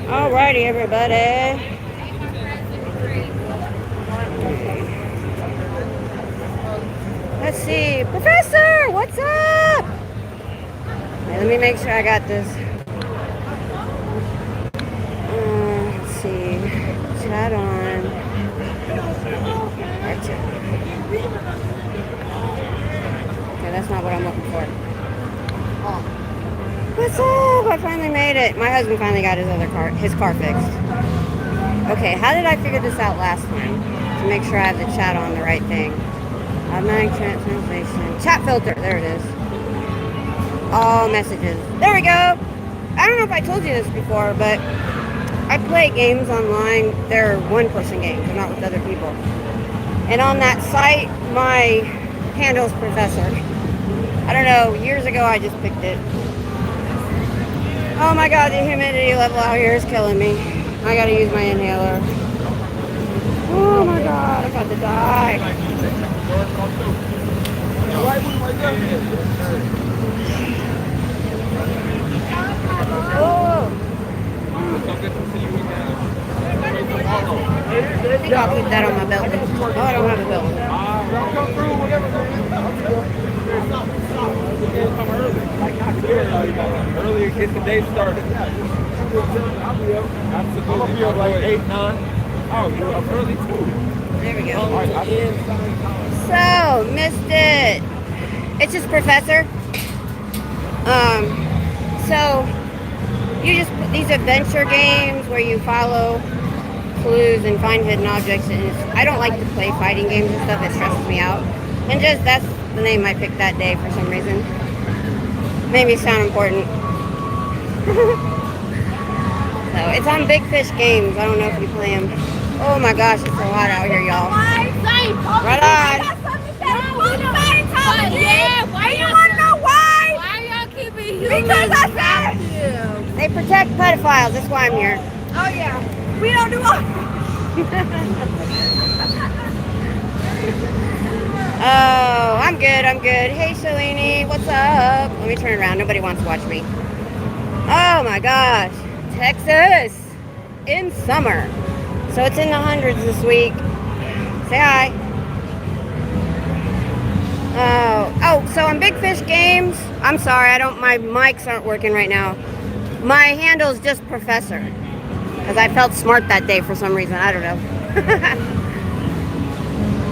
Alrighty, everybody. Let's see. Professor, what's up? Okay, let me make sure I got this. Let's see. Chat on. Okay, that's not what I'm looking for. What's up? I finally made it. My husband finally got his car fixed. Okay, how did I figure this out last time? To make sure I have the chat on the right thing. Automatic translation. Chat filter. There it is. All messages. There we go. I don't know if I told you this before, but I play games online. They're one-person games. They're not with other people. And on that site, my handle's Professor. I don't know. Years ago, I just picked it. Oh my god, the humidity level out here is killing me. I gotta use my inhaler. Oh my god, I'm about to die. Oh. I think I'll put that on my belt. Oh, I don't have a belt. Earlier, get the day started. Absolutely. I'm like 8, 9. Oh, you're up early too. There we go. So, missed it. It's just Professor. So you just put these adventure games where you follow clues and find hidden objects. And I don't like to play fighting games and stuff. It stresses me out. And just that's the name I picked that day for some reason. Made me sound important. So it's on Big Fish Games. I don't know if you play them. Oh my gosh, it's so hot out here, y'all. Right on. Yeah, why you want to know why? Why y'all keeping you? Because I said they protect pedophiles. That's why I'm here. Oh yeah, we don't do all. Oh, I'm good. I'm good. Hey, Shalini, what's up? Let me turn around. Nobody wants to watch me. Oh my gosh, Texas in summer. So it's in the hundreds this week. Say hi. Oh, so on Big Fish Games, I'm sorry, my mics aren't working right now. My handle's just Professor. Because I felt smart that day for some reason, I don't know.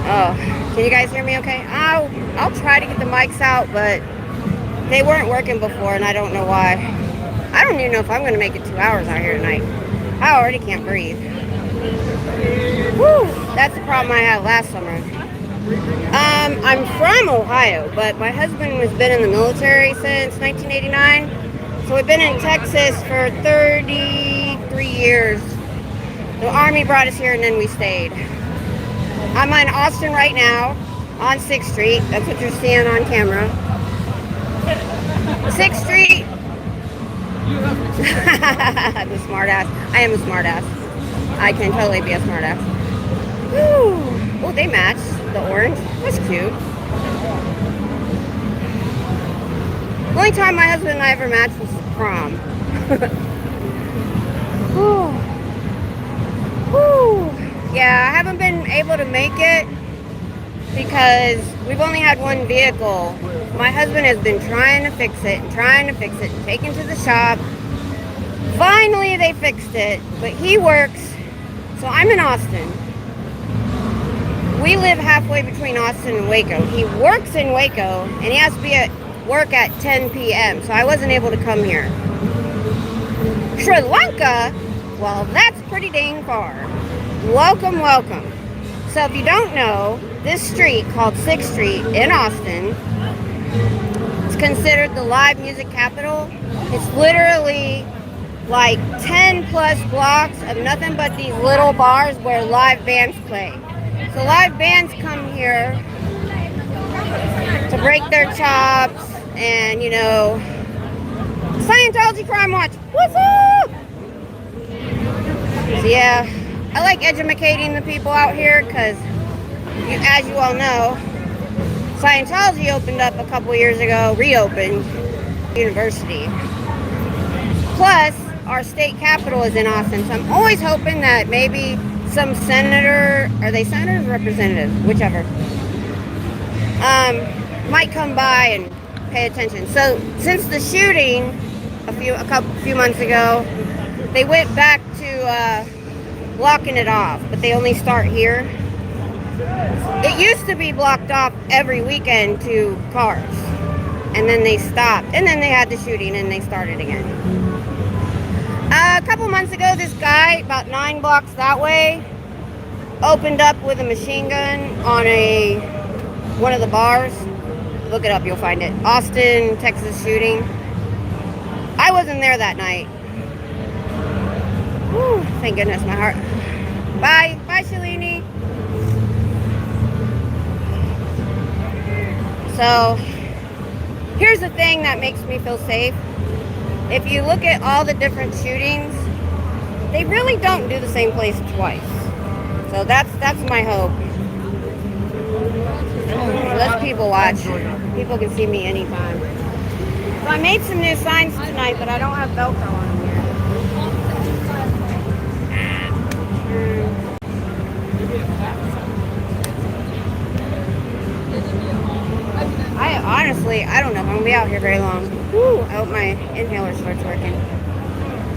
Oh, can you guys hear me okay? I'll try to get the mics out, but they weren't working before and I don't know why. I don't even know if I'm going to make it 2 hours out here tonight. I already can't breathe. Whew, that's the problem I had last summer. I'm from Ohio, but my husband has been in the military since 1989. So we've been in Texas for 33 years. The Army brought us here and then we stayed. I'm in Austin right now, on 6th Street. That's what you're seeing on camera. 6th Street. I'm a smart ass. I am a smart ass. I can totally be a smart ass. Woo. Oh, they match. The orange. That's cute. The only time my husband and I ever matched was prom. Woo. Woo. Yeah, I haven't been able to make it because we've only had one vehicle. My husband has been trying to fix it and taken to the shop. Finally, they fixed it, but he works. So I'm in Austin. We live halfway between Austin and Waco. He works in Waco, and he has to be at work at 10 p.m., so I wasn't able to come here. Sri Lanka? Well, that's pretty dang far. Welcome, welcome. So if you don't know, this street called 6th Street in Austin is considered the live music capital. It's literally like 10 plus blocks of nothing but these little bars where live bands play. So live bands come here to break their chops and, you know, Scientology Crime Watch, what's up? So yeah, I like educating the people out here because, as you all know, Scientology opened up a couple years ago, reopened university. Plus, our state capital is in Austin, so I'm always hoping that maybe some senator, are they senators or representatives? Whichever. Might come by and pay attention. So since the shooting a few months ago, they went back to blocking it off, but they only start here. It used to be blocked off every weekend to cars, and then they stopped, and then they had the shooting and they started again. A couple months ago, this guy, about 9 blocks that way, opened up with a machine gun on one of the bars. Look it up, you'll find it. Austin, Texas shooting. I wasn't there that night. Whew, thank goodness, my heart. Bye. Bye, Shalini. So, here's the thing that makes me feel safe. If you look at all the different shootings, they really don't do the same place twice. So that's my hope. Let people watch. People can see me anytime. So I made some new signs tonight, but I don't have Velcro on them here. I don't know if I'm going to be out here very long. Whew, I hope my inhaler starts working.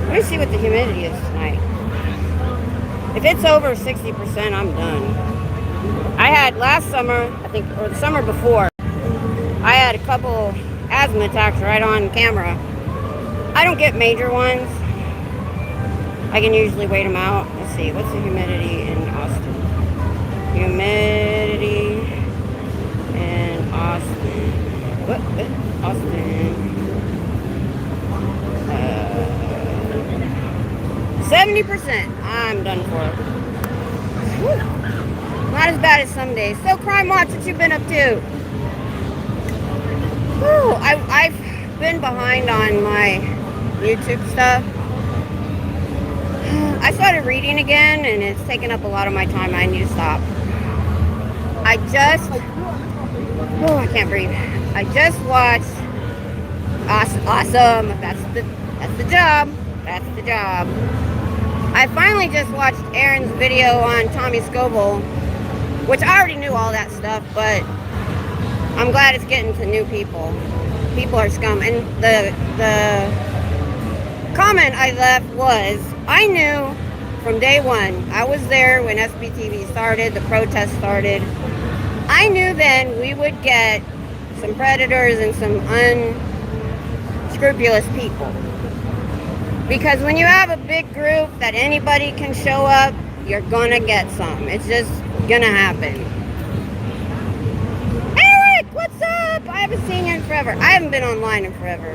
Let me see what the humidity is tonight. If it's over 60%, I'm done. I had last summer, I think, or the summer before, I had a couple asthma attacks right on camera. I don't get major ones. I can usually wait them out. Let's see, what's the humidity in Austin? Humidity in Austin. What? Austin. 70%. I'm done for. Whew. Not as bad as some days. So, Crime Watch, what you been up to? Whew. I've been behind on my YouTube stuff. I started reading again, and it's taken up a lot of my time. I need to stop. I can't breathe. I just watched Awesome. That's the job. That's the job. I finally just watched Aaron's video on Tommy Scoble, which I already knew all that stuff, but I'm glad it's getting to new people. People are scum. And the comment I left was, I knew from day one, I was there when SBTV started, the protest started. I knew then we would get some predators and some unscrupulous people. Because when you have a big group that anybody can show up, you're gonna get some. It's just gonna happen. Eric, what's up? I haven't seen you in forever. I haven't been online in forever.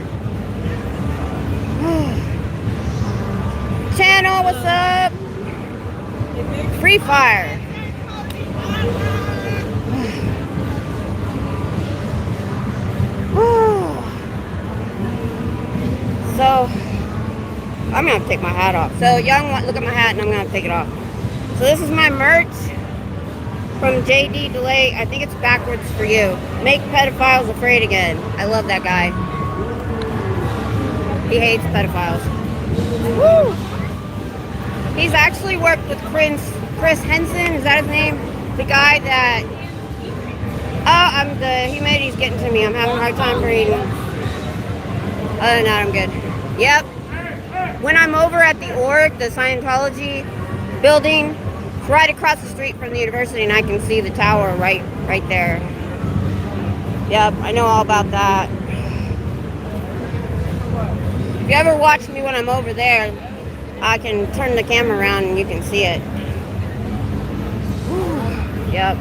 Channel, what's up? Free Fire. So, I'm going to take my hat off. So, y'all look at my hat and I'm going to take it off. So, this is my merch from JD Delay. I think it's backwards for you. Make pedophiles afraid again. I love that guy. He hates pedophiles. Woo! He's actually worked with Chris Henson. Is that his name? The guy that... Oh, the humidity's getting to me. I'm having a hard time breathing. Other than that, I'm good. Yep. When I'm over at the org, the Scientology building, it's right across the street from the university, and I can see the tower right there. Yep, I know all about that. If you ever watch me when I'm over there, I can turn the camera around and you can see it. Yep.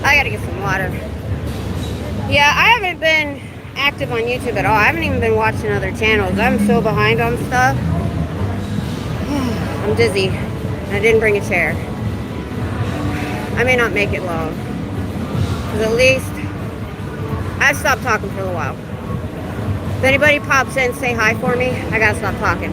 I gotta get some water. Yeah, I haven't been active on YouTube at all. I haven't even been watching other channels. I'm so behind on stuff. I'm dizzy. I didn't bring a chair. I may not make it long. Because at least I've stopped talking for a little while. If anybody pops in, say hi for me. I gotta stop talking.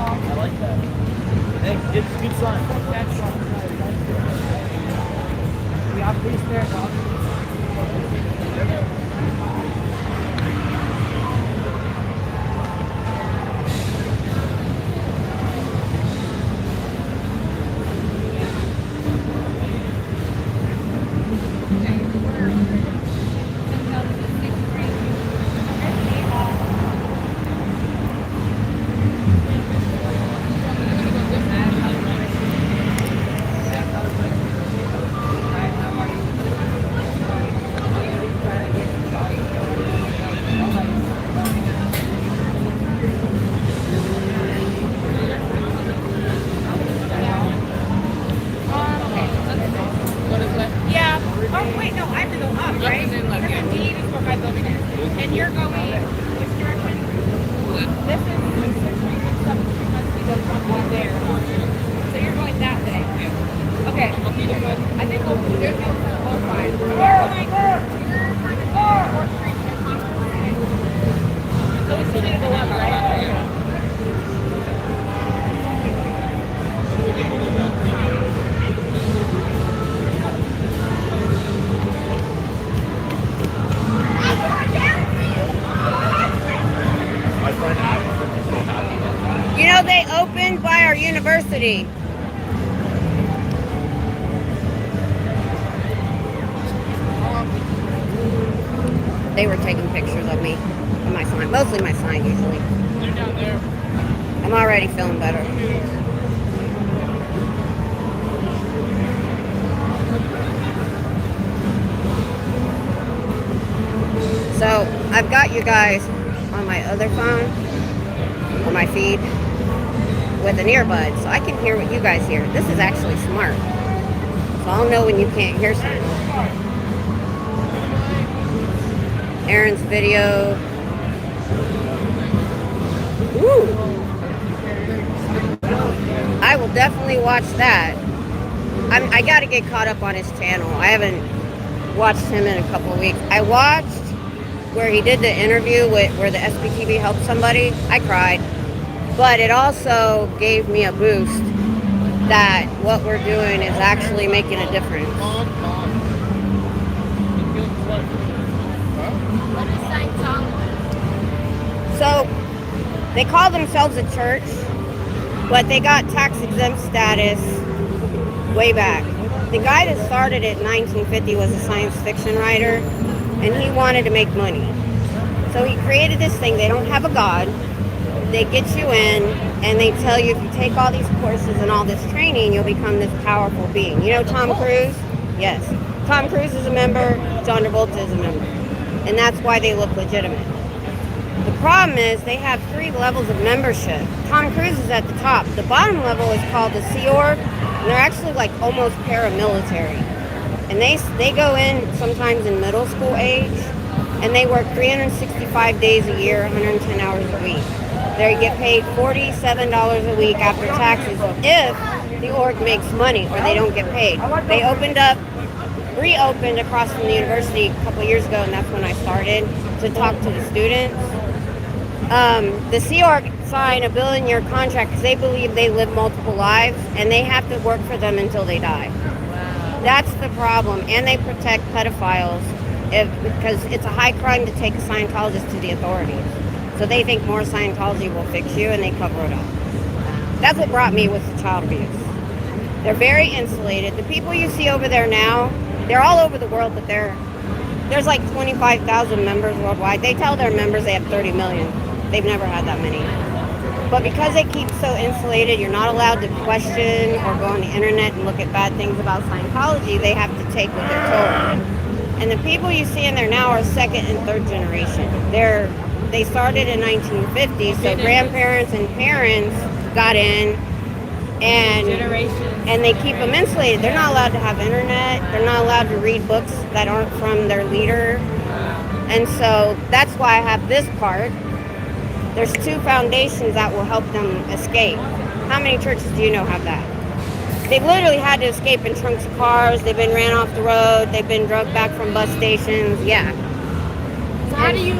I like that. Hey, it's a good sign. We have police there, dog. Yeah. Oh, wait, no, I have to go up, right? Because D is where my building is. And you're going which direction? This is 7 months we go from there. So you're going that way. Okay. I think there's no both sides. So we still need to go up, right? University. They were taking pictures of me and my sign, mostly my sign usually. They're down there. I'm already feeling better. So I've got you guys on my other phone, on my feed, with an earbud, so I can hear what you guys hear. This is actually smart. So I'll know when you can't hear something. Aaron's video. Ooh. I will definitely watch that. I gotta get caught up on his channel. I haven't watched him in a couple of weeks. I watched where he did the interview where the SPTV helped somebody. I cried. But it also gave me a boost that what we're doing is actually making a difference. What is Scientology? So they call themselves a church, but they got tax exempt status way back. The guy that started it in 1950 was a science fiction writer, and he wanted to make money. So he created this thing. They don't have a god. They get you in, and they tell you if you take all these courses and all this training, you'll become this powerful being. You know Tom Cruise? Yes. Tom Cruise is a member. John Travolta is a member. And that's why they look legitimate. The problem is they have 3 levels of membership. Tom Cruise is at the top. The bottom level is called the Sea Org, and they're actually like almost paramilitary. And they go in sometimes in middle school age, and they work 365 days a year, 110 hours a week. They get paid $47 a week after taxes if the org makes money or they don't get paid. They reopened across from the university a couple of years ago, and that's when I started to talk to the students. The Sea Org sign a billion-year contract because they believe they live multiple lives, and they have to work for them until they die. That's the problem, and they protect pedophiles because it's a high crime to take a Scientologist to the authorities. So they think more Scientology will fix you, and they cover it up. That's what brought me with the child abuse. They're very insulated. The people you see over there now, they're all over the world, but there's like 25,000 members worldwide. They tell their members they have 30 million. They've never had that many. But because they keep so insulated, you're not allowed to question or go on the internet and look at bad things about Scientology. They have to take what they're told. And the people you see in there now are 2nd and 3rd generation. They started in 1950, so grandparents and parents got in, and they keep them insulated. They're not allowed to have internet. They're not allowed to read books that aren't from their leader. And so that's why I have this part. There's 2 foundations that will help them escape. How many churches do you know have that? They've literally had to escape in trunks of cars. They've been ran off the road. They've been drugged back from bus stations. Yeah. So how do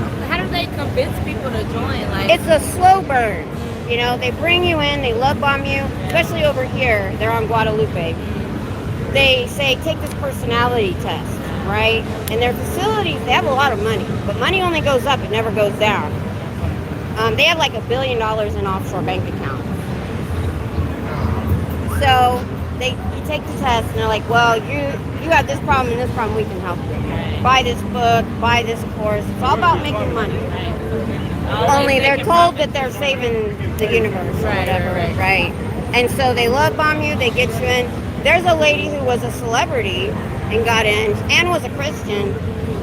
they convince people to join? Like, it's a slow burn. You know, they bring you in, they love bomb you, especially over here. They're on Guadalupe. They say, take this personality test, right? And their facilities, they have a lot of money, but money only goes up, it never goes down. They have like $1 billion in offshore bank accounts. So you take the test, and they're like, well, you have this problem and this problem, we can help you. Buy this book, buy this course. It's all about making money. Only they're told that they're saving the universe or whatever, right? And so they love bomb you, they get you in. There's a lady who was a celebrity and got in and was a Christian.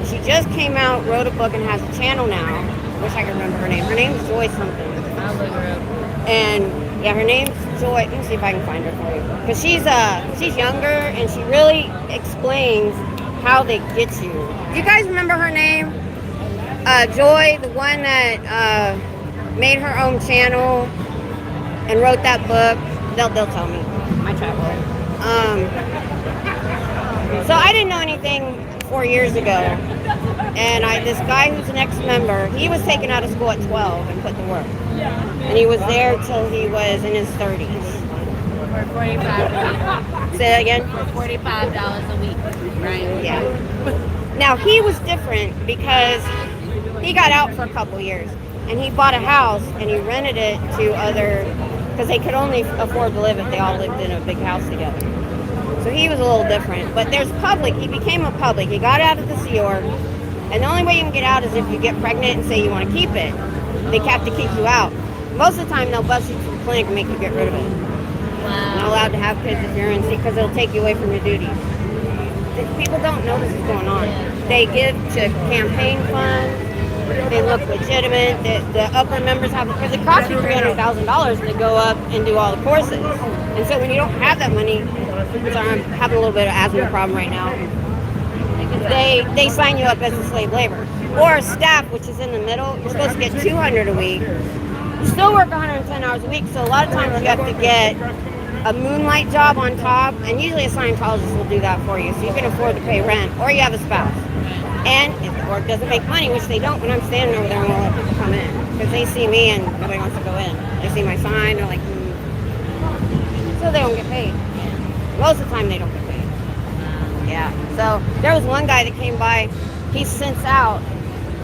She just came out, wrote a book, and has a channel now. Wish I could remember her name. Her name's Joy something. I'll look her up. And Yeah, her name's Joy. Let me see if I can find her for you. Because she's younger, and she really explains how they get you. Do you guys remember her name? Joy, the one that made her own channel and wrote that book. They'll tell me. My traveler. So I didn't know anything 4 years ago. And this guy who's an ex-member, he was taken out of school at 12 and put to work. And he was there till he was in his 30s. For $45 a week. Say that again? For $45 a week, right? Yeah. Now, he was different because he got out for a couple years. And he bought a house and he rented it to other because they could only afford to live if they all lived in a big house together. So he was a little different. But there's public. He became a public. He got out of the Sea Org. And the only way you can get out is if you get pregnant and say you want to keep it. They have to kick you out. Most of the time, they'll bust you to the clinic and make you get rid of it. Wow. You're not allowed to have kids if you're in C because it'll take you away from your duties. People don't know this is going on. They give to campaign funds. They look legitimate. The upper members have, because it costs you $300,000 to go up and do all the courses. And so when you don't have that money, sorry, I'm having a little bit of asthma problem right now. They sign you up as a slave labor. Or staff, which is in the middle. You're supposed to get $200 a week. You still work 110 hours a week, so a lot of times you have to get a moonlight job on top, and usually a Scientologist will do that for you, so you can afford to pay rent, or you have a spouse. And if the work doesn't make money, which they don't when I'm standing over there and won't let people come in, because they see me and nobody wants to go in. They see my sign, they're like, so they don't get paid. Most of the time they don't get paid. Yeah. So there was one guy that came by. He's since out.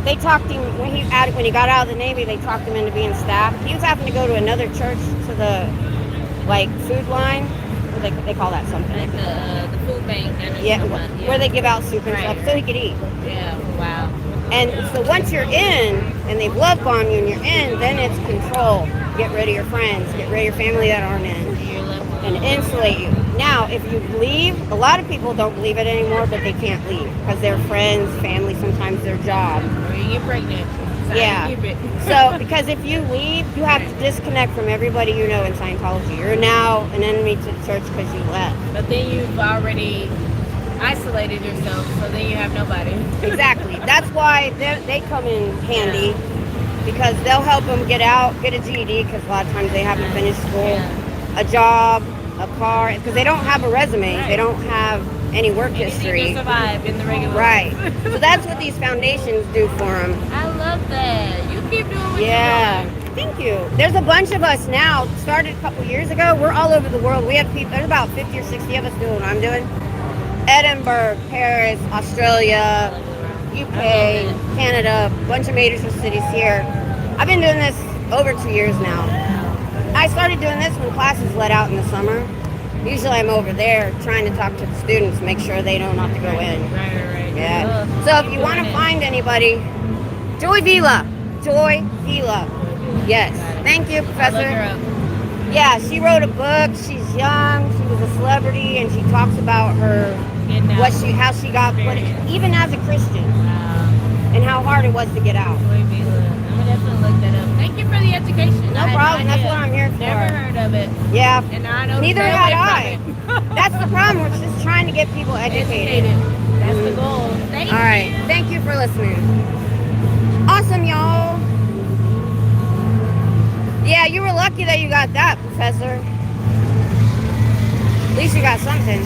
They talked him when he got out of the Navy. They talked him into being staff. He was having to go to another church to the food line. They call that something. Like the food bank. Yeah, where they give out soup and stuff so he could eat. Yeah. Wow. And so once you're in and they've love bombed you and you're in, then it's control. Get rid of your friends. Get rid of your family that aren't in. And insulate you. Now, if you leave, a lot of people don't believe it anymore, but they can't leave because their friends, family, sometimes their job. Or you get pregnant. Yeah. So, because if you leave, you have to disconnect from everybody you know in Scientology. You're now an enemy to the church because you left. But then you've already isolated yourself, so then you have nobody. Exactly. That's why they come in handy, because they'll help them get out, get a GED, because a lot of times they haven't finished school, a job, a car, because they don't have a resume. They don't have any work history. To survive in the regular Right. So that's what these foundations do for them. I love that. You keep doing what Yeah. you're doing. Thank you. There's a bunch of us now. Started a couple years ago. We're all over the world. We have people. There's about 50 or 60 of us doing what I'm doing. Edinburgh, Paris, Australia, UK, Canada, a bunch of major cities here. I've been doing this over 2 years now. I started doing this when classes let out in the summer. Usually I'm over there trying to talk to the students, make sure they don't have to go in. Right. Yeah. So if you want to find anybody, Joy Vila. Joy Vila. Yes. Thank you, Look Professor. her up. Yeah, she wrote a book. She's young. She was a celebrity, and she talks about her how she got put, even as a Christian, and how hard it was to get out. I'm gonna definitely look that up. Thank you for the education. No problem. That's what I'm here for. Never heard of it. Yeah. And now I know. Neither to stay had away I. from it. That's the problem. We're just trying to get people educated. That's the goal. Thank All right. you. Thank you for listening. Awesome, y'all. Yeah, you were lucky that you got that, Professor. At least you got something.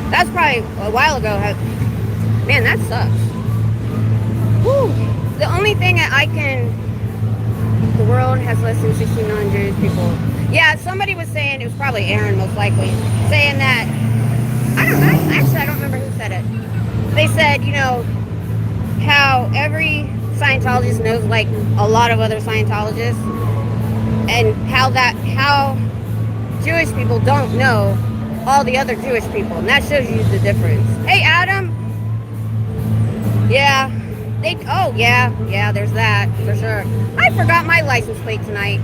That's probably a while ago. Man, that sucks. Whew. The only thing that the world has less than 16 Jewish people. Yeah, somebody was saying, it was probably Aaron most likely, saying that, I don't remember who said it. They said, how every Scientologist knows like a lot of other Scientologists, and how Jewish people don't know all the other Jewish people, and that shows you the difference. Hey, Adam. Yeah. There's that for sure. I forgot my license plate tonight.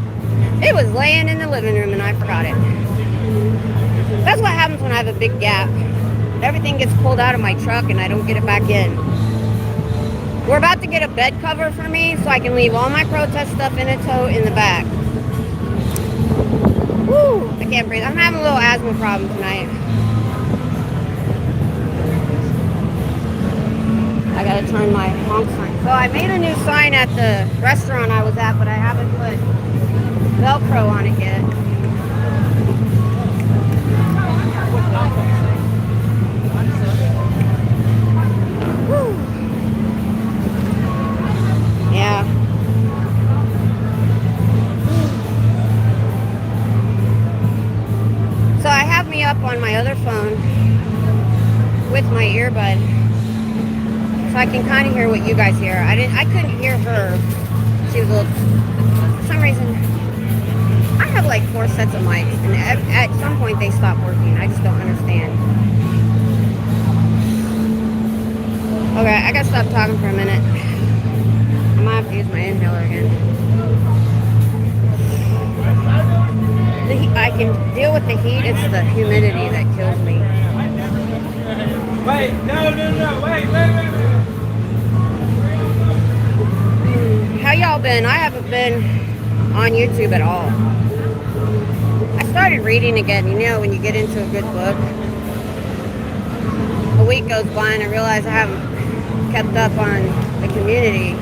It was laying in the living room and I forgot it. That's what happens when I have a big gap. Everything gets pulled out of my truck and I don't get it back in. We're about to get a bed cover for me so I can leave all my protest stuff in a tote in the back. Woo! I can't breathe. I'm having a little asthma problem tonight. I gotta turn my honk sign. So I made a new sign at the restaurant I was at, but I haven't put Velcro on it yet. Woo. Yeah. So I have me up on my other phone with my earbud, so I can kind of hear what you guys hear. I couldn't hear her. She was a little, for some reason, I have like 4 sets of mics, and at some point they stop working. I just don't understand. Okay, I gotta stop talking for a minute. I might have to use my inhaler again. I can deal with the heat. It's the humidity that kills me. Wait, no, wait. How y'all been? I haven't been on YouTube at all. I started reading again. You know, when you get into a good book, a week goes by and I realize I haven't kept up on the community.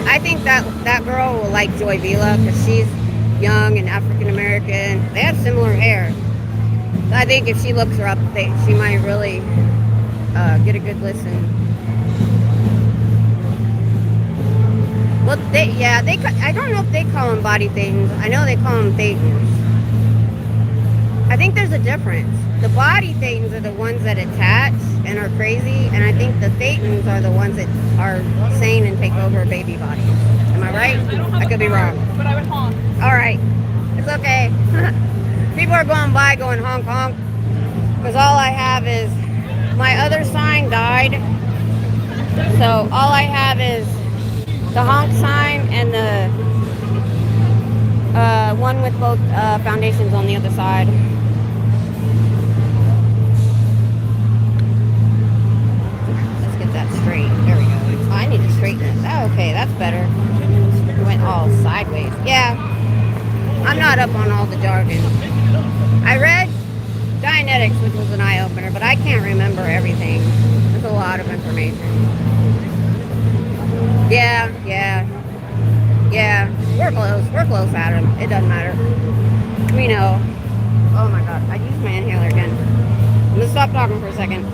I think that girl will like Joy Vila because she's young and African American. They have similar hair. So I think if she looks her up, she might really get a good listen. Well, I don't know if they call them body thetans. I know they call them thetans. I think there's a difference. The body thetans are the ones that attach and are crazy, and I think the thetans are the ones that are sane and take over baby bodies. Am I right? I could be wrong. But I would honk. All right. It's okay. People are going by going honk honk because all I have is my other sign died. So all I have is the honk sign and the one with both foundations on the other side. Let's get that straight. There we go. Oh, I need to straighten it. Oh, okay, that's better. It went all sideways. Yeah, I'm not up on all the jargon. I read Dianetics, which was an eye-opener, but I can't remember everything. There's a lot of information. Yeah. We're close, Adam. It doesn't matter. We know. Oh my god, I used my inhaler again. I'm gonna stop talking for a second.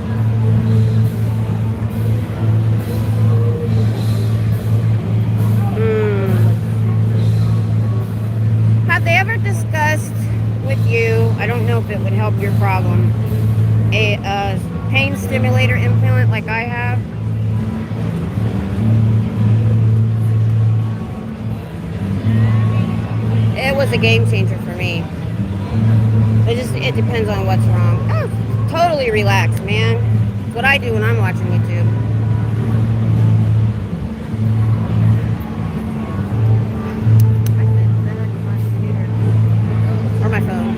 Have they ever discussed with you, I don't know if it would help your problem, a pain stimulator implant like I have? It was a game changer for me. It depends on what's wrong. Oh, totally relaxed, man. It's what I do when I'm watching YouTube. Or my phone.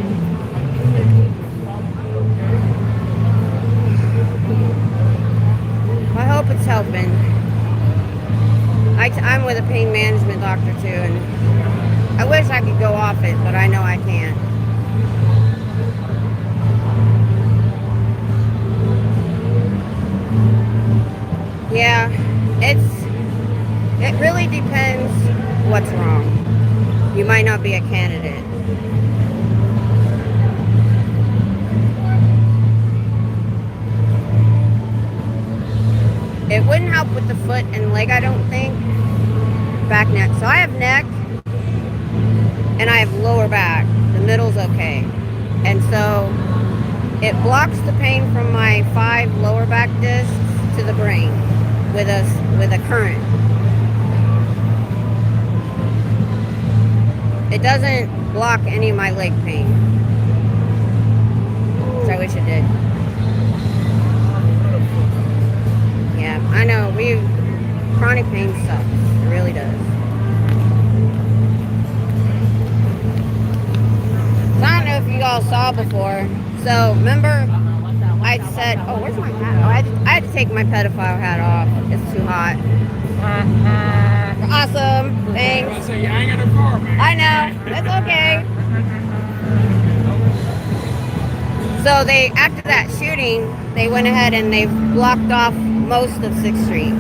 I hope it's helping. I'm with a pain management doctor too, and I wish I could go off it, but I know I can't. Yeah, it really depends what's wrong. You might not be a candidate. It wouldn't help with the foot and leg, I don't think. Back, neck. So I have neck and I have lower back. The middle's okay. And so it blocks the pain from my 5 lower back discs to the brain with a current. It doesn't block any of my leg pain, which I wish it did. Yeah, I know. Chronic pain sucks. It really does. So I don't know if you all saw before. So remember, I said, oh, where's my hat? Oh, I had to take my pedophile hat off. It's too hot. Awesome. Thanks. I know. It's okay. So after that shooting, they went ahead and they blocked off most of 6th Street.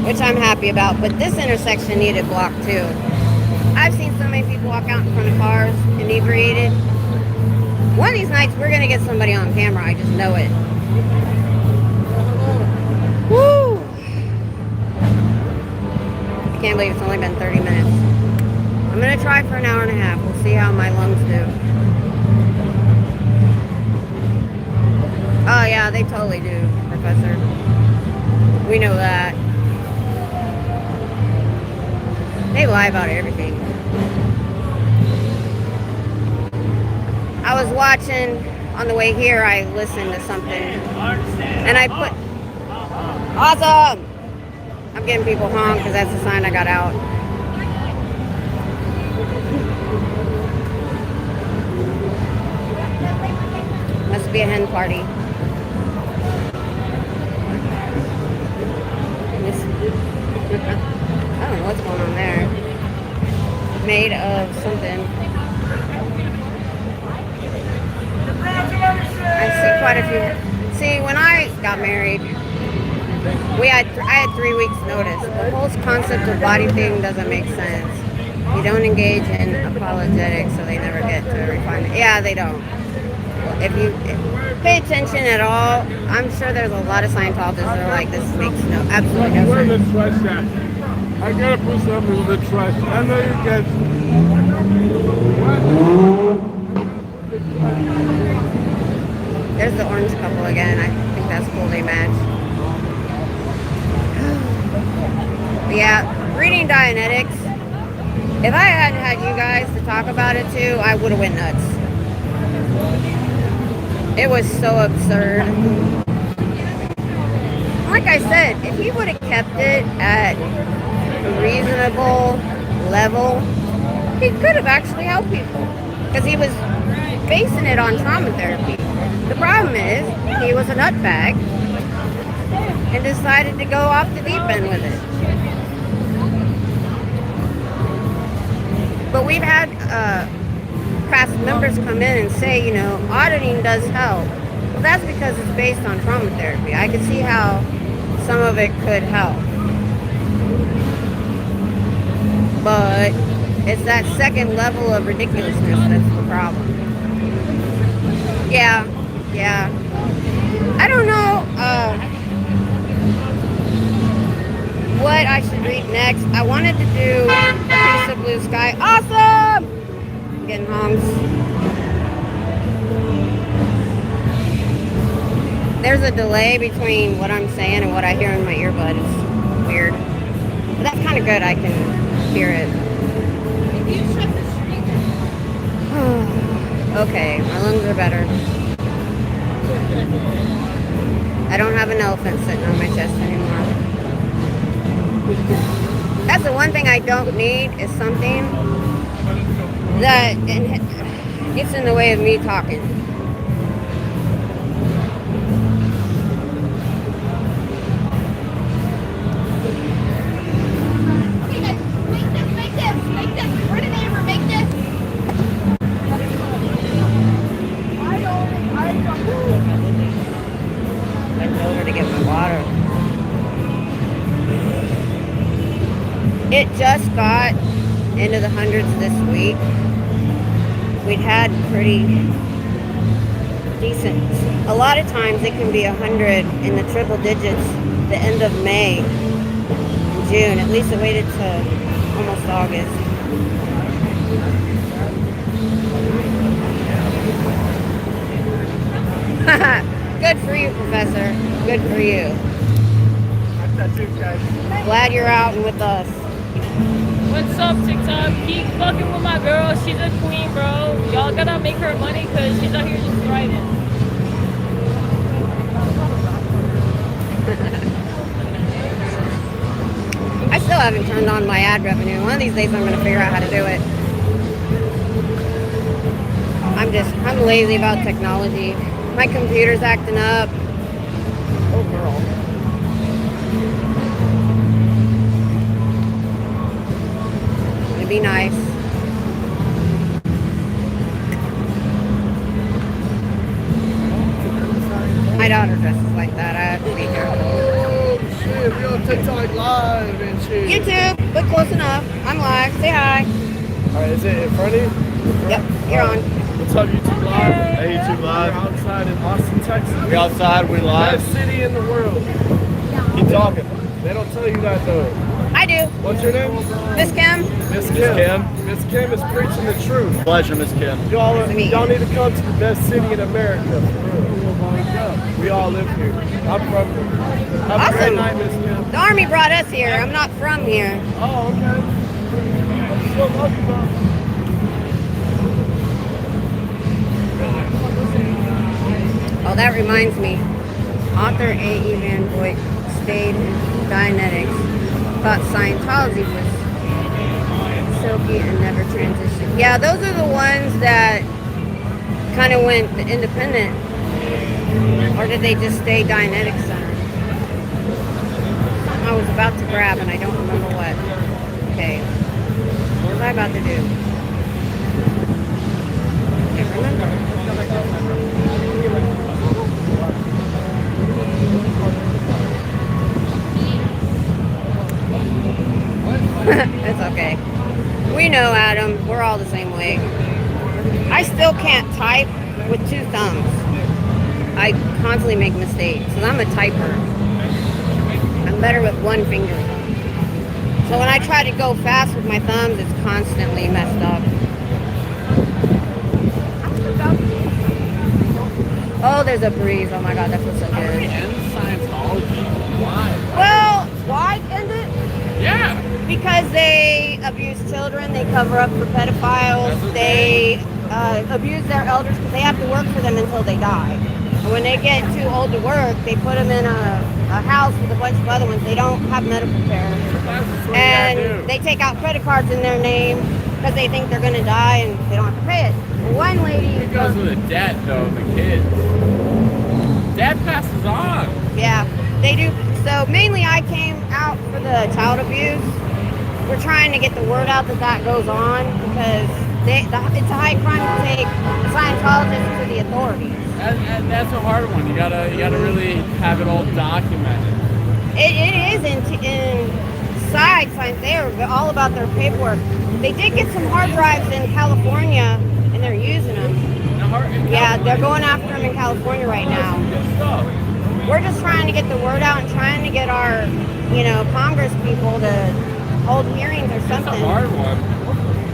Which I'm happy about, but this intersection needed blocked too. I've seen so many people walk out in front of cars, inebriated. One of these nights, we're gonna get somebody on camera, I just know it. Woo! I can't believe it's only been 30 minutes. I'm gonna try for an hour and a half. We'll see how my lungs do. Oh yeah, they totally do, Professor. We know that. They lie about everything. I was watching on the way here. I listened to something, and I put awesome. I'm getting people hung because that's the sign I got out. Must be a hen party. I don't know what's going on there. Made of something. I see quite a few. See, when I got married, I had 3 weeks notice. The whole concept of body thing doesn't make sense. You don't engage in apologetics, so they never get to refine it. Yeah, they don't. If you pay attention at all, I'm sure there's a lot of Scientologists that are like, this makes absolutely no Where the sense. trash at? I gotta put something in the trash. I know you guys. There's the orange couple again. I think that's cool they match. Yeah, reading Dianetics. If I hadn't had you guys to talk about it too, I would have went nuts. It was so absurd. Like I said, if he would have kept it at a reasonable level, he could have actually helped people. Because he was basing it on trauma therapy. The problem is, he was a nutbag and decided to go off the deep end with it. But we've had past members come in and say, auditing does help. Well, that's because it's based on trauma therapy. I can see how some of it could help. But it's that second level of ridiculousness that's the problem. Yeah. I don't know what I should read next. I wanted to do Piece of Blue Sky. Awesome! I'm getting honks. There's a delay between what I'm saying and what I hear in my earbud. It's weird. But that's kind of good. I can hear it. Okay, my lungs are better. I don't have an elephant sitting on my chest anymore. That's the one thing I don't need, is something that gets in the way of me talking. Make this. Where did Amber make this? I went over to get my water. It just got into the hundreds this week. We'd had pretty decent. A lot of times it can be 100 in the triple digits the end of May, June. At least it waited to almost August. Good for you, Professor. Good for you. Glad you're out and with us. What's up, TikTok? Keep fucking with my girl. She's a queen, bro. Y'all gotta make her money because she's out here just thriving. I still haven't turned on my ad revenue. One of these days I'm going to figure out how to do it. I'm lazy about technology. My computer's acting up. Oh, girl. It'd be nice. My daughter dresses like that. I have to be careful. Oh shit, we on TikTok live and shit. YouTube, but close enough. I'm live. Say hi. Alright, is it in front of you? Yep, you're on. What's up, YouTube Live? Hey, YouTube Live. We're outside in Austin, Texas. We outside, we live. Best city in the world. Keep talking. They don't tell you that though. I do. What's your name? Miss Kim. Miss Kim. Kim. Miss Kim is preaching the truth. Pleasure, Miss Kim. Y'all Nice to meet you. need to come to the best city in America. For real. Yeah, we all live here. I'm from here. Have a great Awesome. night, Miss Kim. The Army brought us here. I'm not from here. Oh, okay. I still love you, though. Oh, that reminds me. Author A.E. Van Voigt stayed Dianetics. Thought Scientology was silky and never transitioned. Yeah, those are the ones that kind of went independent. Or did they just stay Dianetics Center? Something I was about to grab and I don't remember what. Okay. What was I about to do? Can't remember. It's okay. We know, Adam. We're all the same way. I still can't type with two thumbs. I constantly make mistakes because I'm a typer. I'm better with one finger. So when I try to go fast with my thumbs, it's constantly messed up. Oh, there's a breeze. Oh my God, that feels so How do we good. end Scientology? Why? Well, why end it? Yeah. Because they abuse children, they cover up for pedophiles, they abuse their elders because they have to work for them until they die. And when they get too old to work, they put them in a house with a bunch of other ones. They don't have medical care. That's what And they take out credit cards in their name because they think they're going to die and they don't have to pay it. One lady... It goes with the debt, though, the kids. Debt passes on. Yeah, they do. So mainly I came out for the child abuse. We're trying to get the word out that that goes on because it's a high crime to take a Scientologist to the authorities. And that's a hard one. You gotta really have it all documented. It is inside Science. They're all about their paperwork. They did get some hard drives in California and they're using them. Yeah, they're going after them in California right now. Good stuff. We're just trying to get the word out and trying to get our, Congress people to hold hearings or It's something. a hard one.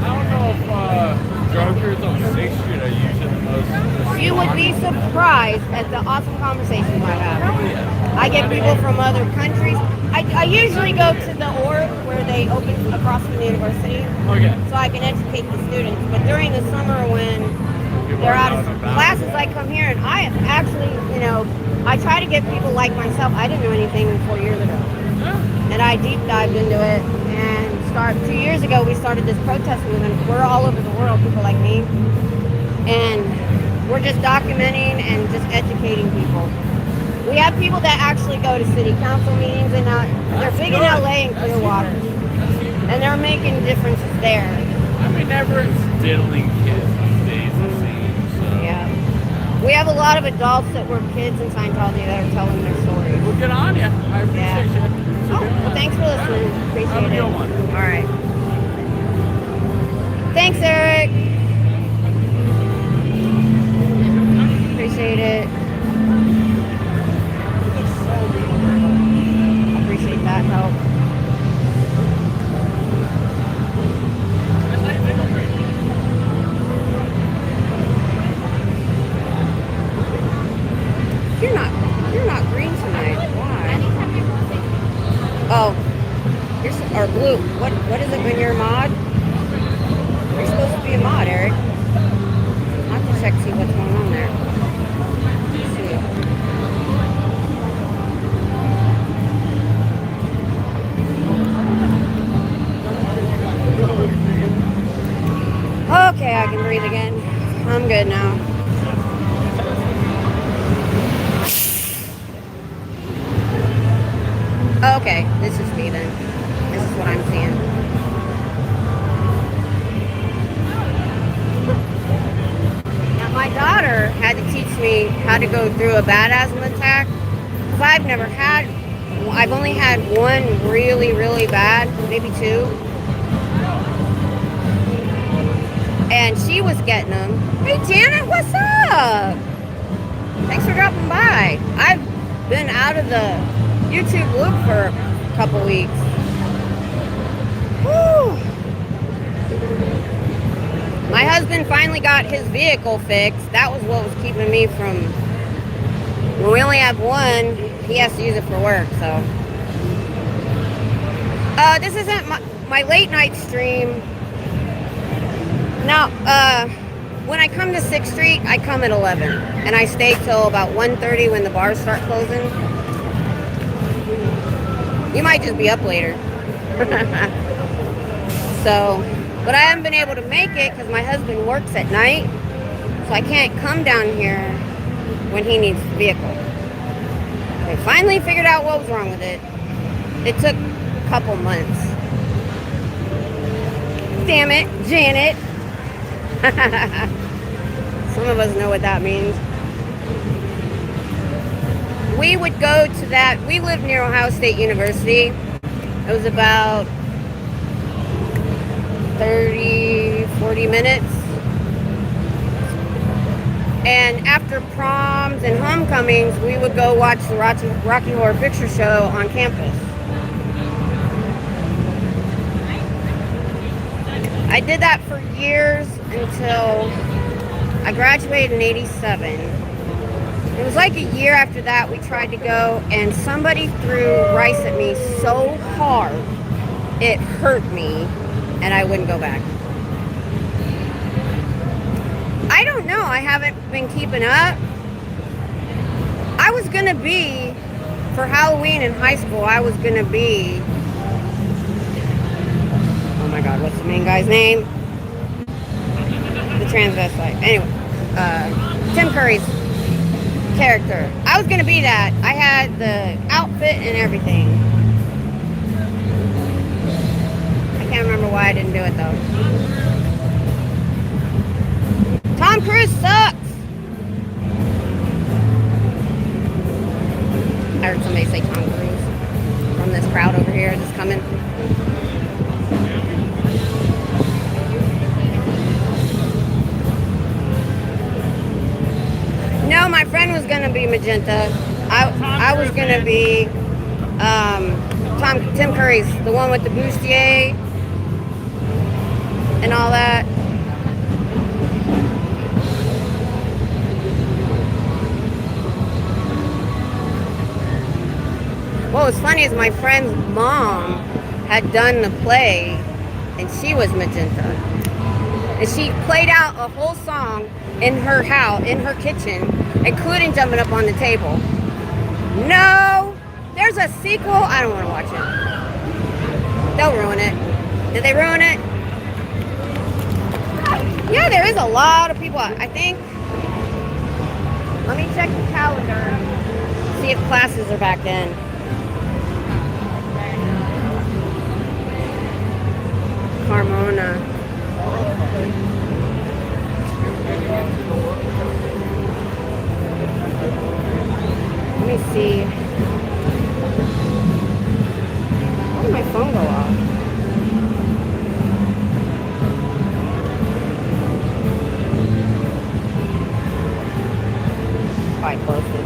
I don't know if drunkards on 6th Street are usually the most... You would be surprised at the awesome conversations I have. I get people from other countries. I usually go to the org where they open across from the university Okay. so I can educate the students. But during the summer when they're out of classes, I come here and I actually, I try to get people like myself. I didn't know anything 4 years ago. And I deep dived into it and 2 years ago we started this protest movement. We're all over the world, people like me. And we're just documenting and just educating people. We have people that actually go to city council meetings and they're big in LA and Clearwater. And they're making differences there. I mean, never diddling kids these days, it seems. So. Yeah. We have a lot of adults that were kids in Scientology that are telling their stories. Well, get on you. I appreciate you. Oh, well, thanks for listening. Appreciate Have a it. good one. All right. Thanks, Eric. Appreciate it. Appreciate that help. You're not green tonight. Why? Oh, or blue. What is it when you're a mod? You're supposed to be a mod, Eric. I have to check see what's going on there. Let's see. Okay, I can breathe again. I'm good now. Okay, this is me then. This is what I'm seeing. Now my daughter had to teach me how to go through a bad asthma attack. Because I've only had one really, really bad, maybe two. And she was getting them. Hey Janet, what's up? Thanks for dropping by. I've been out of the YouTube loop for a couple weeks. Whew. My husband finally got his vehicle fixed. That was what was keeping me from When we only have one, he has to use it for work, so. This isn't my late night stream. Now, when I come to 6th Street, I come at 11. And I stay till about 1:30 when the bars start closing. You might just be up later. So, but I haven't been able to make it because my husband works at night. So I can't come down here when he needs the vehicle. I finally figured out what was wrong with it. It took a couple months. Damn it, Janet. Some of us know what that means. We would go to that. We lived near Ohio State University. It was about 30, 40 minutes. And after proms and homecomings, we would go watch the Rocky Horror Picture Show on campus. I did that for years until I graduated in 87. It was like a year after that we tried to go, and somebody threw rice at me so hard it hurt me, and I wouldn't go back. I don't know. I haven't been keeping up. I was going to be, for Halloween in high school, I was going to be, oh my God, what's the main guy's name? The transvestite. Anyway, Tim Curry's character. I was going to be that. I had the outfit and everything. I can't remember why I didn't do it though. Tom Cruise sucks. I heard somebody say Tom Cruise from this crowd over here that's coming. No, my friend was gonna be Magenta. I was gonna be Tim Curry's, the one with the bustier and all that. What was funny is my friend's mom had done the play, and she was Magenta. And she played out a whole song in her house, in her kitchen, including jumping up on the table. No! There's a sequel. I don't want to watch it. They'll ruin it. Did they ruin it? Yeah, there is a lot of people. I think. Let me check the calendar. See if classes are back then. Carmona. Let me see. Why did my phone go off? Oh, I closed it.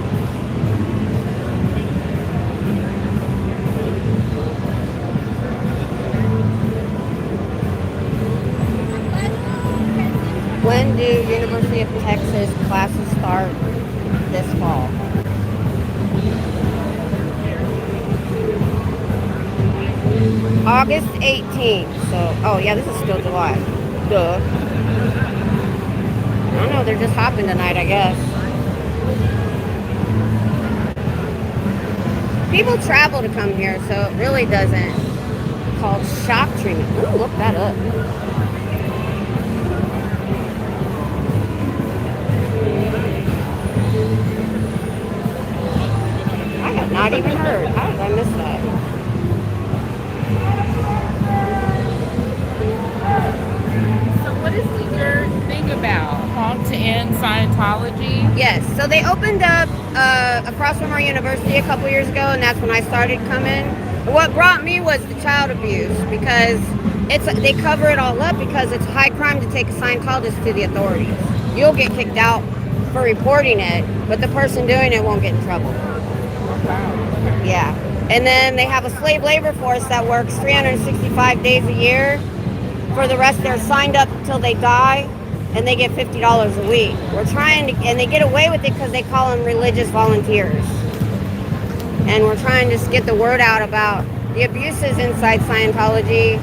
When do University of Texas classes start this fall? August 18th. So, oh yeah, this is still July. Duh. I don't know, they're just hopping tonight, I guess. People travel to come here, so it really doesn't. It's called shock treatment. Ooh, look that up. I have not even heard. How did I miss that? So what is your thing about? Home to End Scientology? Yes, so they opened up across from our university a couple years ago, and that's when I started coming. What brought me was the child abuse, because they cover it all up because it's a high crime to take a Scientologist to the authorities. You'll get kicked out for reporting it, but the person doing it won't get in trouble. Yeah. And then they have a slave labor force that works 365 days a year. For the rest, they're signed up until they die. and they get $50 a week. We're trying to, and they get away with it because they call them religious volunteers. And we're trying to get the word out about the abuses inside Scientology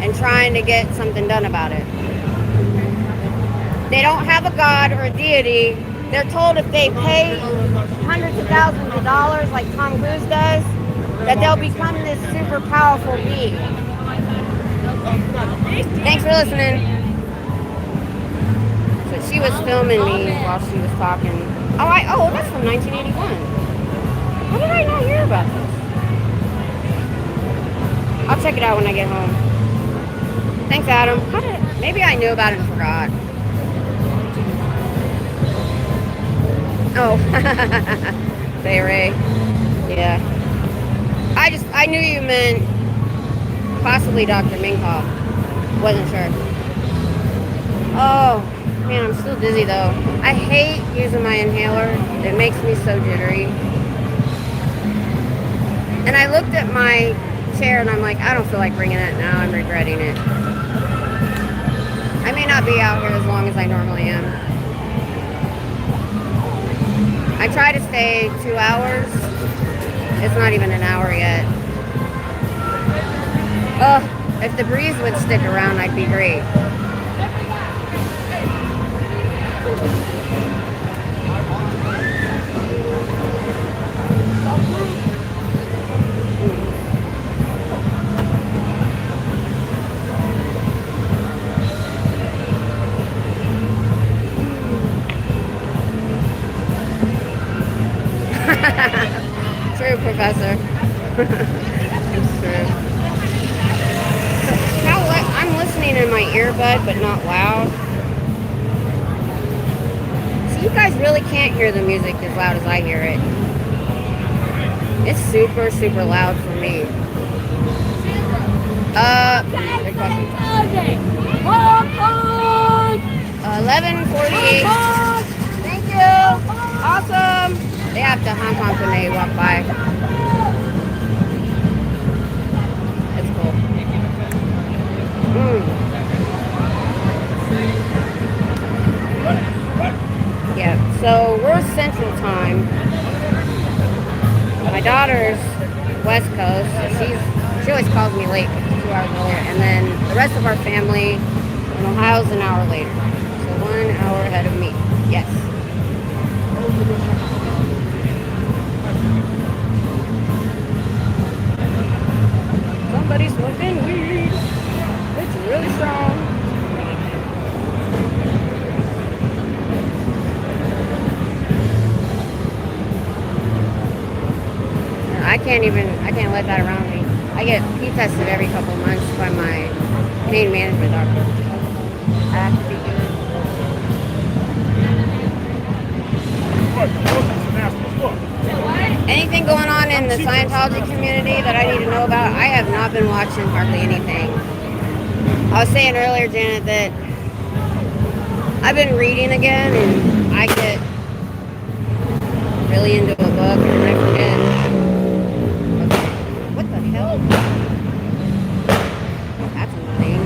and trying to get something done about it. They don't have a god or a deity. They're told if they pay hundreds of thousands of dollars like Tom Cruise does, that they'll become this super powerful being. Thanks for listening. So she was filming me while she was talking. Oh, that's from 1981. How did I not hear about this? I'll check it out when I get home. Thanks, Adam. Maybe I knew about it and forgot. Oh, Say Ray. Yeah. I knew you meant possibly Dr. Minkoff. Wasn't sure. Oh, man, I'm still dizzy though. I hate using my inhaler. It makes me so jittery. And I looked at my chair and I'm like, I don't feel like bringing it now. I'm regretting it. I may not be out here as long as I normally am. I try to stay 2 hours. It's not even an hour yet. If the breeze would stick around, I'd be great. True, Professor. It's true. I'm listening in my earbud, but not loud. So you guys really can't hear the music as loud as I hear it. It's super, super loud for me. Good question. 11:48. Thank you. Awesome. They have to honk honk when they walk by. It's cool. Yeah, so we're Central Time. My daughter's West Coast, so she always calls me late, 2 hours earlier. And then the rest of our family in Ohio's an hour later. So 1 hour ahead of me. Yes. Somebody's smoking weed. It's really strong. I can't let that around me. I get pee tested every couple of months by my pain management doctor. I have to be good. Anything going on in the Scientology community that I need to know about? I have not been watching hardly anything. I was saying earlier, Janet, that I've been reading again and I get really into a book and then I forget. What the hell? That's annoying.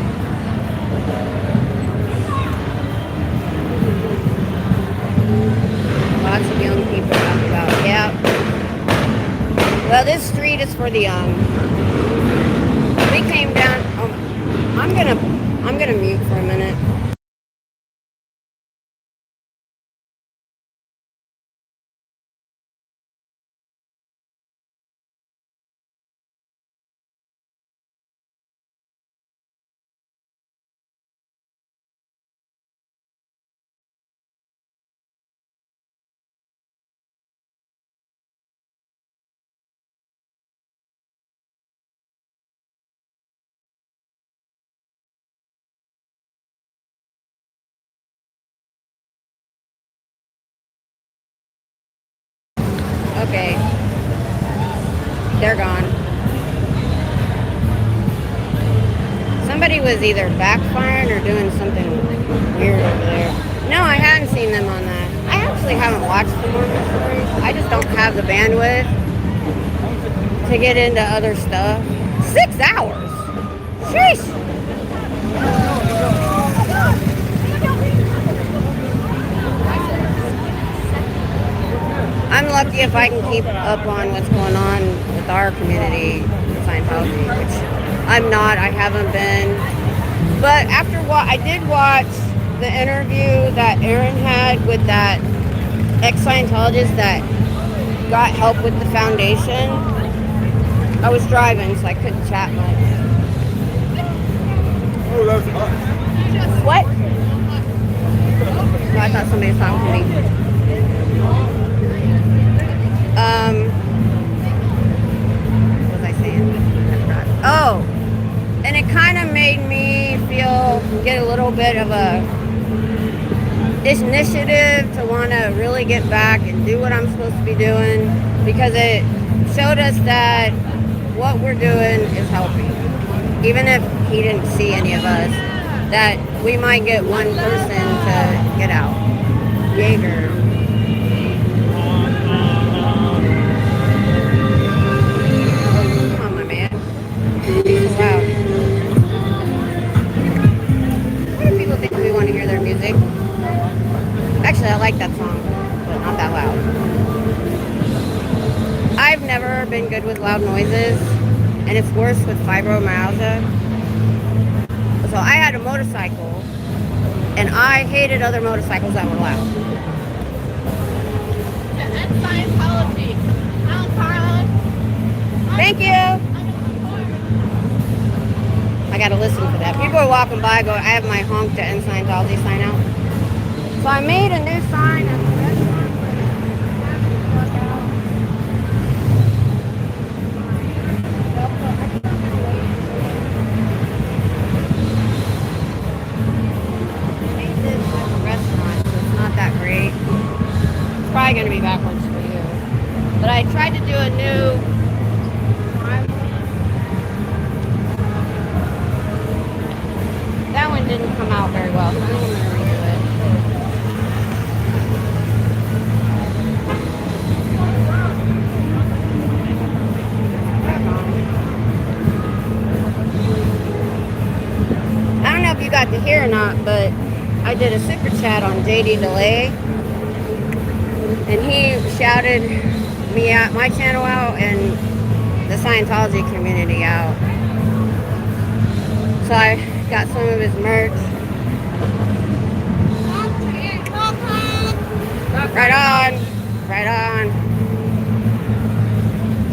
Lots of young people talk about, yeah. Well, this street is for the young. We came down. Oh, I'm gonna mute for a minute. Okay. They're gone. Somebody was either backfiring or doing something weird over there. No, I hadn't seen them on that. I actually haven't watched the Mormon stories. I just don't have the bandwidth to get into other stuff. 6 hours? Sheesh! I'm lucky if I can keep up on what's going on with our community, Scientology, which I'm not. I haven't been. But after what I did watch the interview that Aaron had with that ex-Scientologist that got help with the foundation. I was driving, so I couldn't chat much. Oh, that's hot. What? No, I thought somebody was talking to me. What was I saying? I forgot. Oh, and it kind of made me get a little bit of a initiative to want to really get back and do what I'm supposed to be doing, because it showed us that what we're doing is helping. Even if he didn't see any of us, that we might get one person to get out. Jaeger. Come on, my man. He's so loud. What do people think we want to hear their music? Actually, I like that song, but not that loud. I've never been good with loud noises, and it's worse with fibromyalgia. So I had a motorcycle, and I hated other motorcycles that were loud. That's Scientology. Alan Carlin. Thank you. I gotta listen to that. People are walking by, I have my honk to end Scientology sign out. So I made a new sign at the restaurant. Made this at the restaurant, so it's not that great. It's probably gonna be backwards for you. But I tried to do a new. That one didn't come out very well, so I'm gonna redo it. I don't know if you got to hear or not, but I did a super chat on JD Delay, and he shouted me out, my channel out, and the Scientology community out. So I got some of his merch. Right on, right on.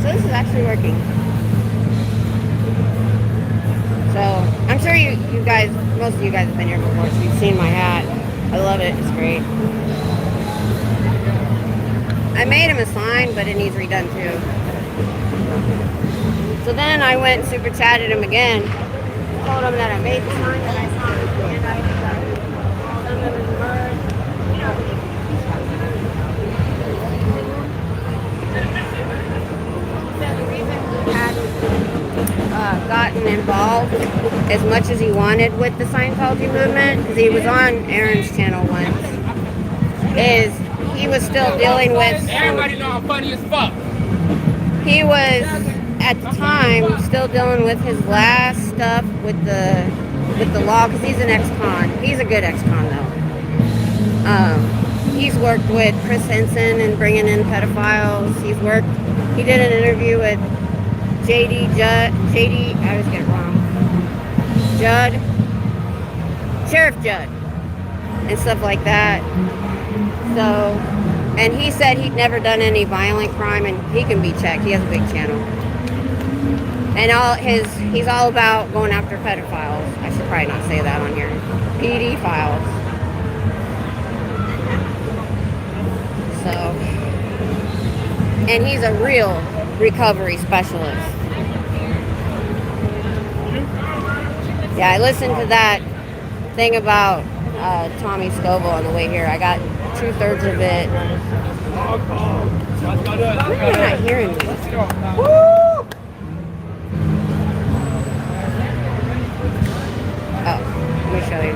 So this is actually working. So I'm sure you guys, most of you guys have been here before, so you've seen my hat. I love it, it's great. I made him a sign, but it needs redone too. So then I went and super chatted him again. Told him that I made the sign that I saw him, and I did all them in his merch. You know, said the reason he hadn't gotten involved as much as he wanted with the Scientology movement, because he was on Aaron's channel once, is he was still dealing with. Everybody know I'm funny as fuck. He was at the time still dealing with his last stuff with the law, because he's an ex-con. He's a good ex-con though. He's worked with Chris Henson and bringing in pedophiles. He did an interview with JD, I always get it wrong. Sheriff Judd, and stuff like that. So, and he said he'd never done any violent crime, and he can be checked. He has a big channel. And he's all about going after pedophiles. I should probably not say that on here. pedophiles. So, and he's a real recovery specialist. Yeah, I listened to that thing about Tommy Scoble on the way here. I got 2/3 of it. Why are you not hearing me? Woo! Oh, let me show you.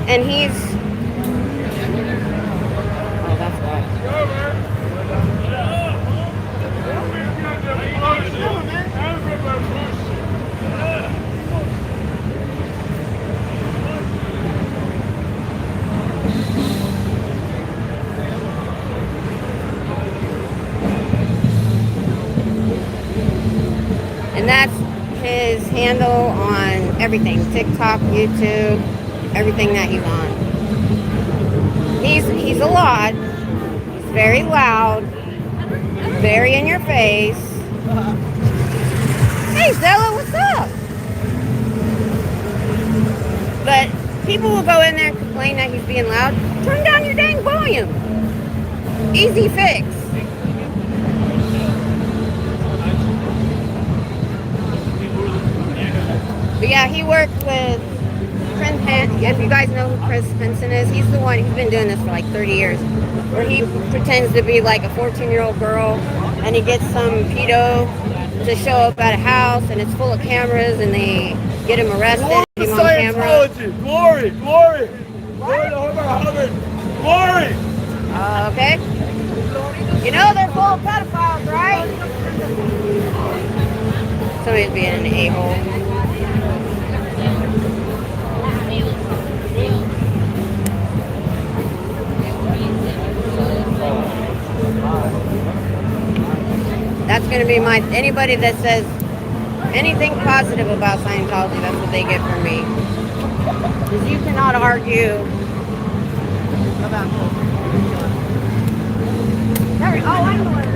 And he's... Oh, that's why. that's his handle on everything. TikTok, YouTube, everything that he's on. He's a lot. He's very loud. Very in your face. Hey Stella, what's up? But people will go in there and complain that he's being loud. Turn down your dang volume. Easy fix. But yeah, he worked with Prince Henson. If you guys know who Chris Henson is, he's the one, he's been doing this for like 30 years. Where he pretends to be like a 14-year-old girl and he gets some pedo to show up at a house and it's full of cameras and they get him arrested. Him on camera. Scientology! Glory! Glory! Glory to Hubbard! Glory! Okay. You know they're full of pedophiles, right? Somebody's being an a-hole. That's going to be my, anybody that says anything positive about Scientology, that's what they get from me. Because you cannot argue about oh, I know what it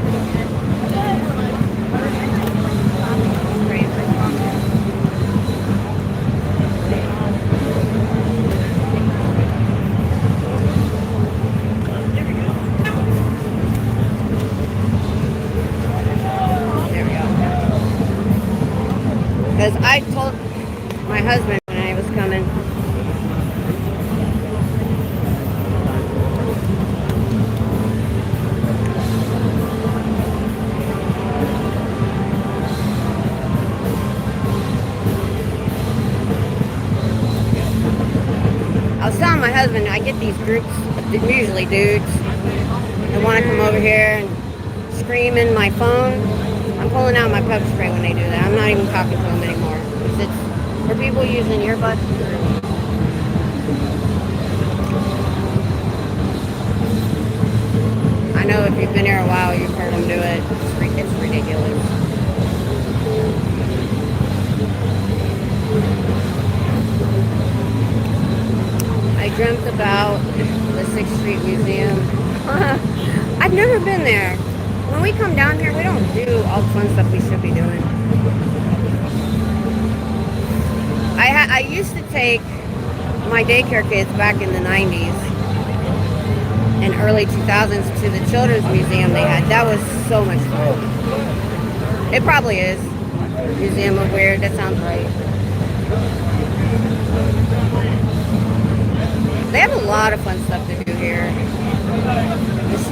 Because I told my husband when I was coming, I was telling my husband, I get these groups, usually dudes, that want to come over here and scream in my phone. I'm pulling out my pepper spray when they do that. I'm not even talking to them anymore. It's for people using earbuds. I know if you've been here a while, you've heard them do it. It's ridiculous. I dreamt about the 6th Street Museum. I've never been there. When we come down here, we don't do all the fun stuff we should be doing. I used to take my daycare kids back in the 90s and early 2000s to the Children's Museum they had. That was so much fun. It probably is. Museum of Weird, that sounds right. They have a lot of fun stuff to do here.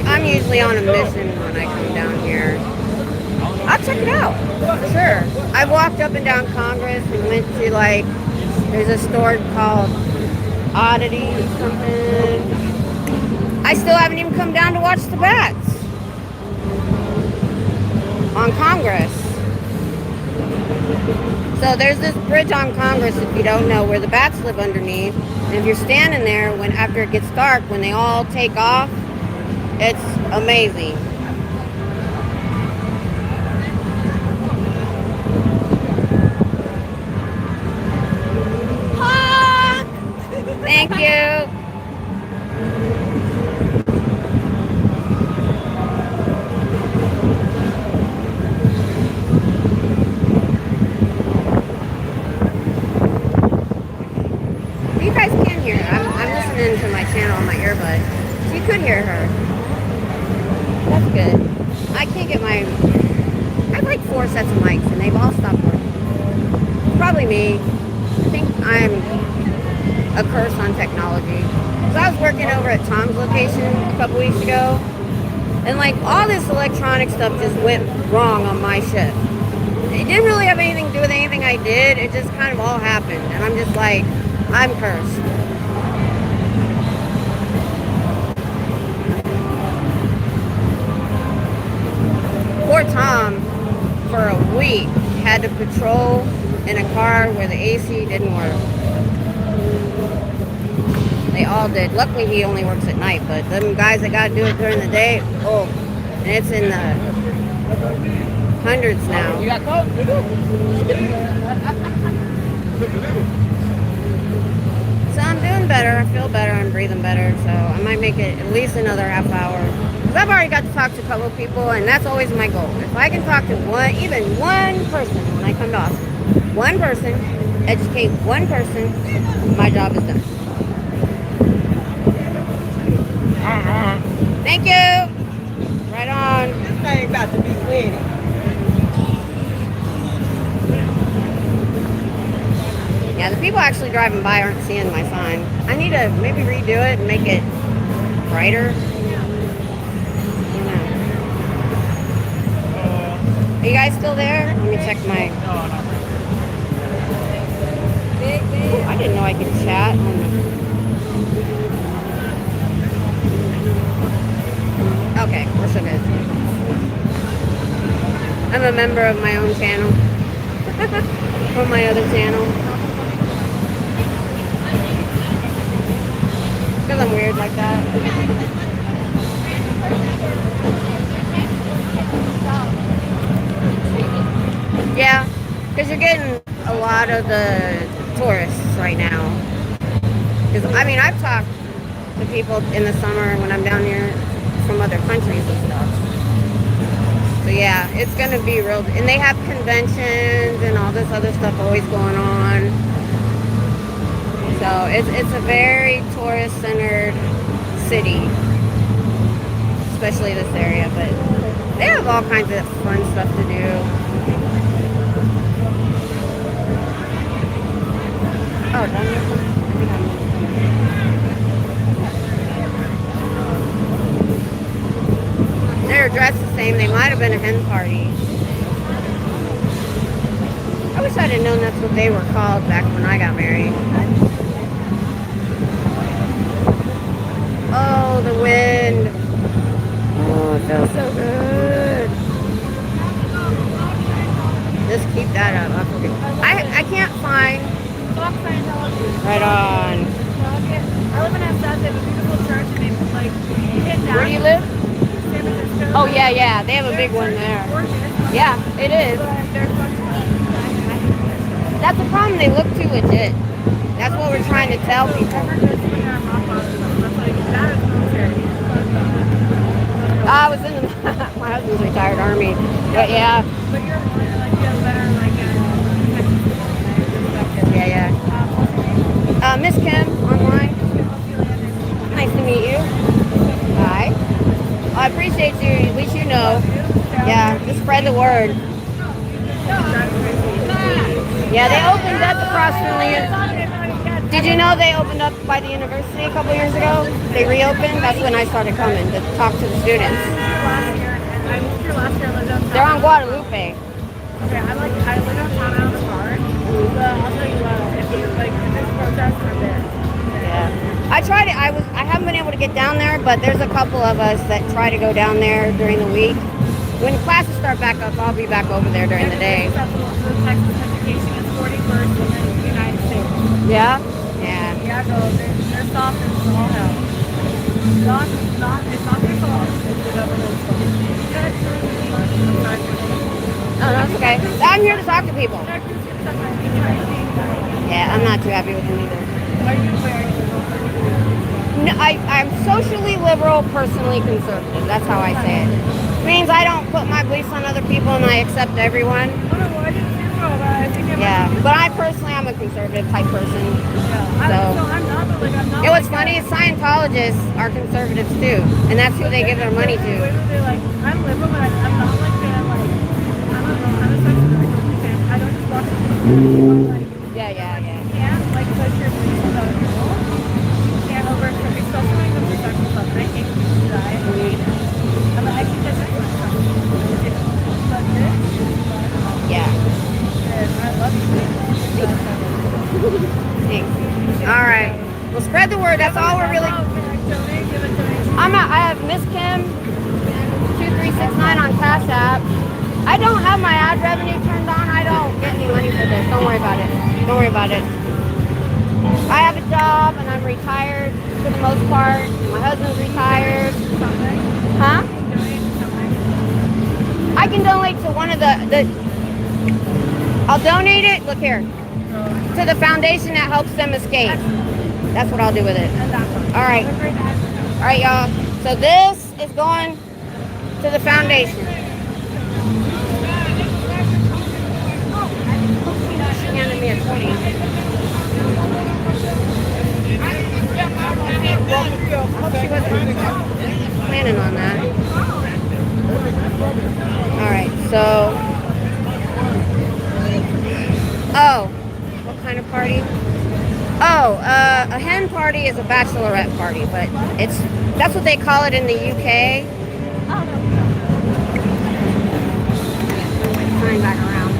I'm usually on a mission when I come down here. I'll check it out, for sure. I walked up and down Congress and went to like, there's a store called Oddity something. I still haven't even come down to watch the bats on Congress. So there's this bridge on Congress, if you don't know, where the bats live underneath. And if you're standing there when after it gets dark, when they all take off, it's amazing. Honk! Thank you. You guys can hear her. I'm listening to my channel on my earbud. So you could hear her. That's good. I can't get my... I have like 4 sets of mics and they've all stopped working. Probably me. I think I'm a curse on technology. So I was working over at Tom's location a couple weeks ago. And like all this electronic stuff just went wrong on my shift. It didn't really have anything to do with anything I did. It just kind of all happened. And I'm just like, I'm cursed. Poor Tom, for a week, had to patrol in a car where the AC didn't work. They all did. Luckily, he only works at night, but them guys that got to do it during the day, oh, and it's in the Hundreds now. You got coke? So I'm doing better. I feel better. I'm breathing better. So I might make it at least another half hour. Because I've already got to talk to a couple of people, and that's always my goal. If I can talk to even one person when I come to Austin, one person, educate one person, my job is done. Thank you. Right on. This thing about to be clean. Yeah, the people actually driving by aren't seeing my sign. I need to maybe redo it and make it brighter. Are you guys still there? Let me check my... Ooh, I didn't know I could chat. Okay, we're so good. I'm a member of my own channel. From my other channel. Because I'm weird like that. Yeah, because you're getting a lot of the tourists right now. Because, I mean, I've talked to people in the summer when I'm down here from other countries and stuff. So, yeah, it's going to be real. And they have conventions and all this other stuff always going on. So, it's a very tourist-centered city. Especially this area. But they have all kinds of fun stuff to do. Oh, done. They're dressed the same. They might have been a hen party. I wish I'd have known that's what they were called back when I got married. Oh, the wind. Oh, it feels so good. Just keep that up. I can't find... Right on. I live in SF. They have a beautiful church, and they like hit down. Where do you live? San Francisco. Oh, yeah. They have a big one there. Yeah, it is. That's the problem. They look too legit. That's what we're trying to tell people. I was in the... my husband's retired Army. But, yeah. But you're like, you have better, like, Yeah. Miss Kim, online. Nice to meet you. Hi. I appreciate you. At least you know. Yeah, just spread the word. Yeah, they opened up across from the... Did you know they opened up by the university a couple years ago? They reopened. That's when I started coming to talk to the students. They're on Guadalupe. Okay, I live downtown out of the car. But I'll tell you what, if you like this protest for this. Yeah. I haven't been able to get down there, but there's a couple of us that try to go down there during the week. When classes start back up, I'll be back over there during the day. The Texas education is 41st in the United States. Yeah? Yeah. Yeah, no, they're soft as all hell. It's not their fault. It's the government's fault. Oh, that's okay. I'm here to talk to people. Yeah, I'm not too happy with them either. Are you wearing? No, I'm socially liberal, personally conservative. That's how I say it. Means I don't put my beliefs on other people and I accept everyone. I didn't see that. I think Yeah, but I personally am a conservative type person. I'm not, but like I'm not. It was funny, Scientologists are conservatives too, and that's who they give their money to. They're like, I'm liberal, but I'm not like that. Like, I don't know. I'm a secular fan. I don't just watch it. Yeah. Yeah, like push your beliefs on other people. And over, especially when it comes to sexual stuff. I hate people who die. I hate it. I'm like, I keep that sexual stuff. But this, Yeah. I love you. Thanks. All right. Well, spread the word. That's all we're really. I have Miss Kim 2369 on Cash App. I don't have my ad revenue turned on. I don't get any money for this. Don't worry about it. Don't worry about it. I have a job and I'm retired for the most part. My husband's retired. Huh? I can donate to one of the I'll donate it, look here, to the foundation that helps them escape. That's what I'll do with it. All right. All right, y'all. So this is going to the foundation. She handed me a 20. She wasn't planning on that. All right, so. Oh, what kind of party? Oh, a hen party is a bachelorette party, but that's what they call it in the UK. Turning back around.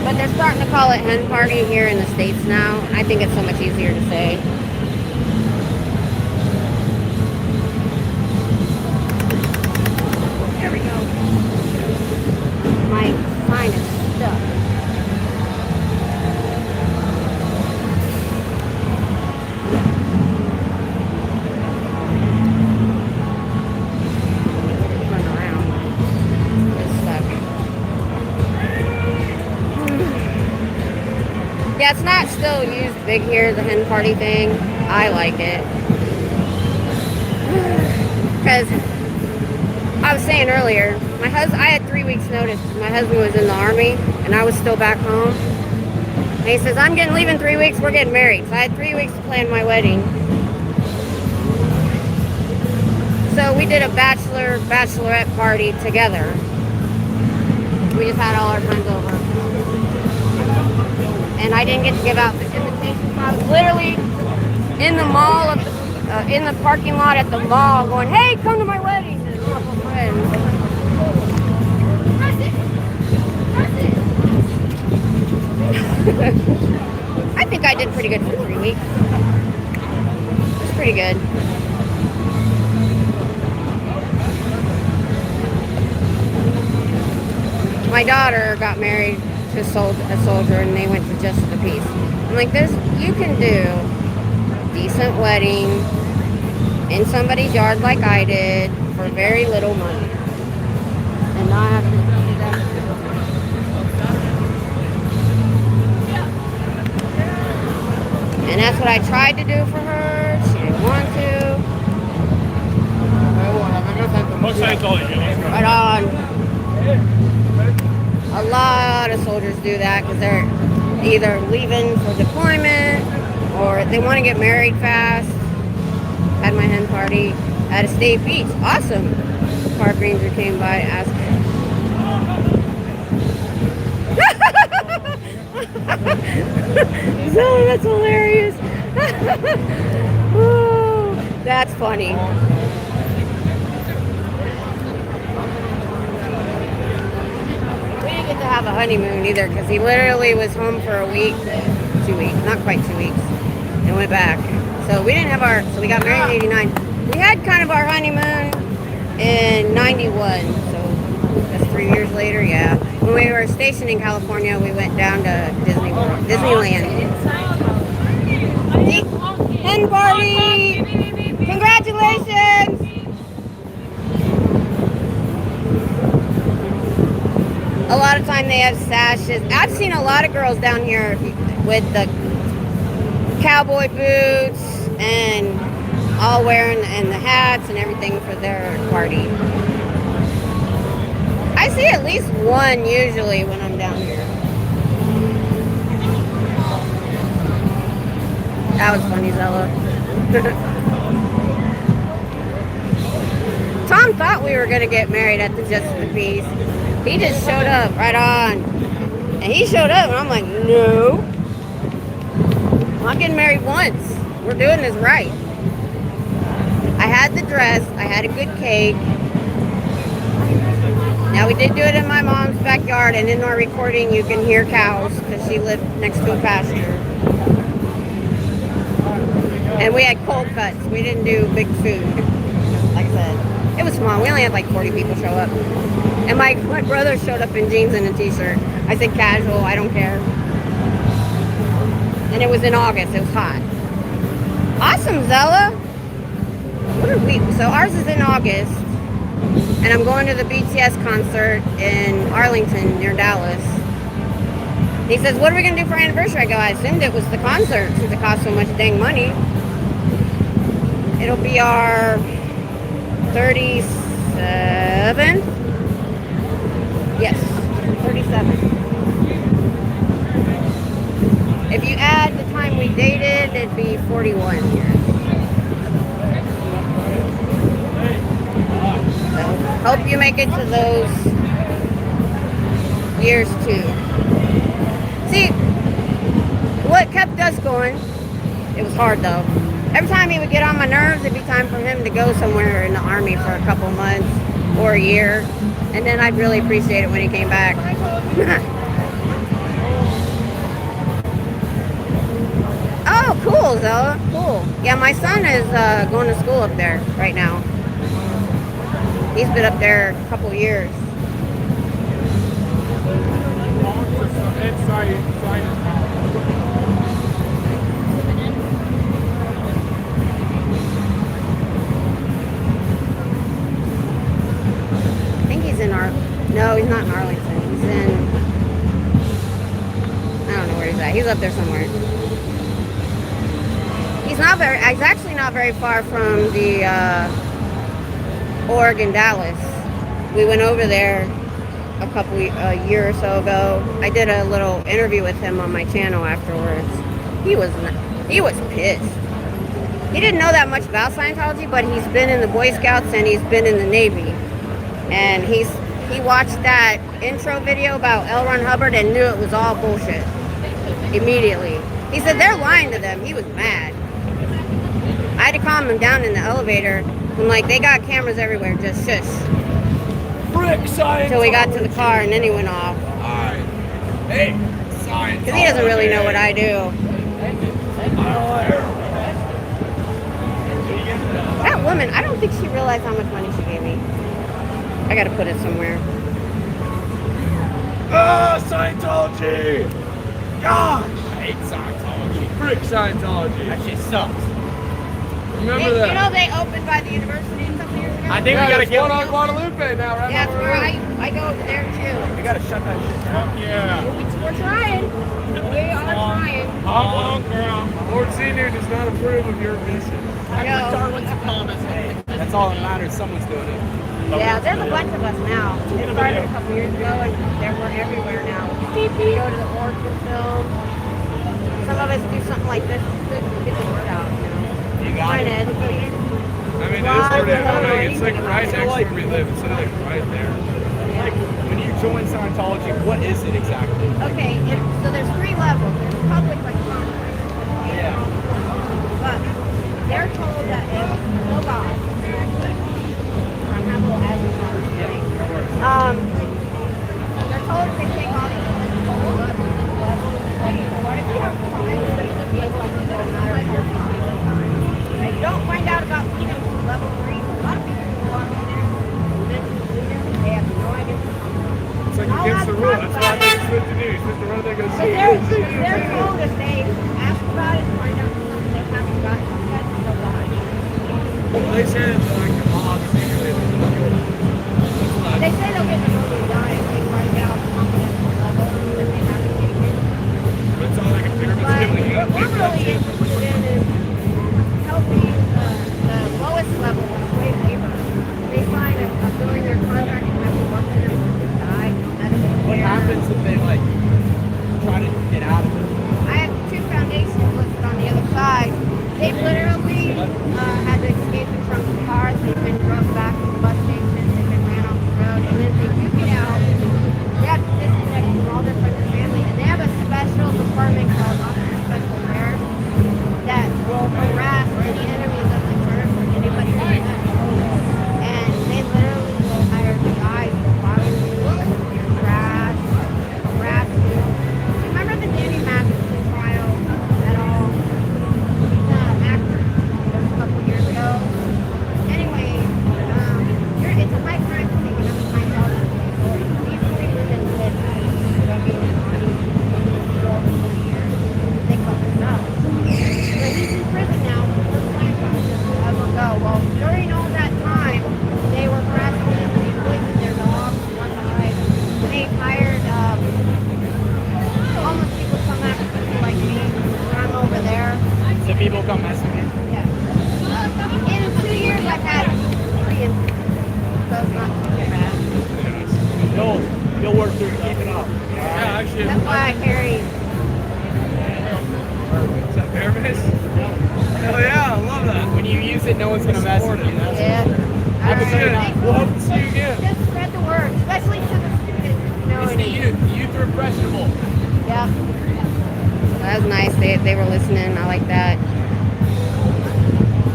But they're starting to call it hen party here in the States now. I think it's so much easier to say. There we go. My sign is stuck. Run around. It's stuck. Yeah, it's not still used big here, the hen party thing. I like it. Because I was saying earlier, I had 3 weeks notice. My husband was in the army and I was still back home. And he says, I'm getting leave in 3 weeks, we're getting married. So I had 3 weeks to plan my wedding. So we did a bachelorette party together. We just had all our friends over. And I didn't get to give out the invitations. I was literally in the mall, in the parking lot at the mall going, hey, come to my wedding. And a couple of friends. I think I did pretty good for 3 weeks. It's pretty good. My daughter got married to a soldier, and they went to Just the Peace. I'm like, you can do decent wedding in somebody's yard like I did for very little money, and not have to do that. And that's what I tried to do for her. She didn't want to. Right on. A lot of soldiers do that because they're either leaving for deployment or they want to get married fast. Had my hen party at a state beach. Awesome. The park ranger came by and asked. Oh, that's hilarious. Oh, that's funny. We didn't get to have a honeymoon either because he literally was home for a week, 2 weeks, not quite 2 weeks, and went back. So we didn't have so we got married in 89. We had kind of our honeymoon in 91, so that's 3 years later, yeah. When we were stationed in California, we went down to Disneyland. Hen party! Congratulations! A lot of time they have sashes. I've seen a lot of girls down here with the cowboy boots and all wearing and the hats and everything for their party. I see at least one usually when I'm down here. That was funny, Zella. Tom thought we were going to get married at the Just the Peace. He just showed up right on. And he showed up and I'm like, no. I'm getting married once. We're doing this right. I had the dress. I had a good cake. Now we did do it in my mom's backyard, and in our recording you can hear cows because she lived next to a pasture. And we had cold cuts. We didn't do big food. Like I said, it was small. We only had like 40 people show up. And my brother showed up in jeans and a t-shirt. I said casual, I don't care. And it was in August, it was hot. Awesome, Zella. What are we? So ours is in August, and I'm going to the BTS concert in Arlington near Dallas. He says, "What are we gonna do for our anniversary?" I go, "I assumed it was the concert since it cost so much dang money." It'll be our 37th. Yes, 37th. If you add the time we dated, it'd be 41 years. So, hope you make it to those years too. See, what kept us going, it was hard though. Every time he would get on my nerves, it'd be time for him to go somewhere in the army for a couple months or a year. And then I'd really appreciate it when he came back. Oh, cool, Zella. Cool. Yeah, my son is going to school up there right now. He's been up there a couple years. I think he's in No, he's not in Arlington. He's in... I don't know where he's at. He's up there somewhere. He's actually not very far from the Oregon, Dallas. We went over there a year or so ago. I did a little interview with him on my channel afterwards. He was pissed. He didn't know that much about Scientology, but he's been in the Boy Scouts and he's been in the Navy. And he watched that intro video about L. Ron Hubbard and knew it was all bullshit immediately. He said they're lying to them. He was mad. I had to calm him down in the elevator. I'm like, they got cameras everywhere. Just shush. Frick Scientology. Until we got to the car and then he went off. Alright. Hey, Scientology. Because he doesn't really know what I do. That woman, I don't think she realized how much money she gave me. I gotta put it somewhere. Ah, Scientology! Gosh! I hate Scientology. Frick Scientology. That shit sucks. Remember that? You know they opened by the university a couple years ago? I think we gotta get one on Guadalupe now, right? Yeah, that's where I go over there too. We gotta shut that shit down. Yeah. We're trying. We are trying. Come on, girl. Lord Senior does not approve of your mission. That's all that matters. Someone's doing it. Yeah, there's a bunch of us now. It started a couple years ago and we're everywhere now. We go to the Orchard film. Some of us do something like this to get the word out, you know. You got it. I mean, it's pretty annoying. It's like right next to where we live. It's like right there. Like, when you join Scientology, what is it exactly? Okay, so there's 3 levels. There's public, like Congress. Yeah. But they're told that if no God, I'm not a little agitated. They're told they take all these levels. What if you have time to be able to do it no matter your time? I don't find out about freedom level 3. A lot of people walk in there, they have no idea. It's like against the rule. That's why I think it's supposed to do. You're supposed to run there and go But see. they're told if they ask about it, find out something they haven't got yet, they'll die. They said it's like your mom secretly. They say they'll get the early die if they find out something at the level that they haven't taken. But it's all like a pyramid But scheme. You what got we're really interested in is helping the lowest level of slave labor. They sign a billion-year contract and have to work for them until they die. Medical What care. happens if they, like, try to get out of it? I have 2 foundations listed on the other side. They literally had to escape in front of cars. They've been drugged back to the bus station. They've been ran off the road. And then they do get out. They have to disconnect from all their friends and family. And they have a special department called Officer Special Affairs. shit. That's why I carry. Is that bear miss? Hell yeah, I love that. When you use it, no one's gonna mess with you. Yeah. All Good shit. right. We'll hope to see you again. Just spread the word, especially to the students. You know, It's the youth. Youth are impressionable. yeah. That was nice. They were listening. I like that.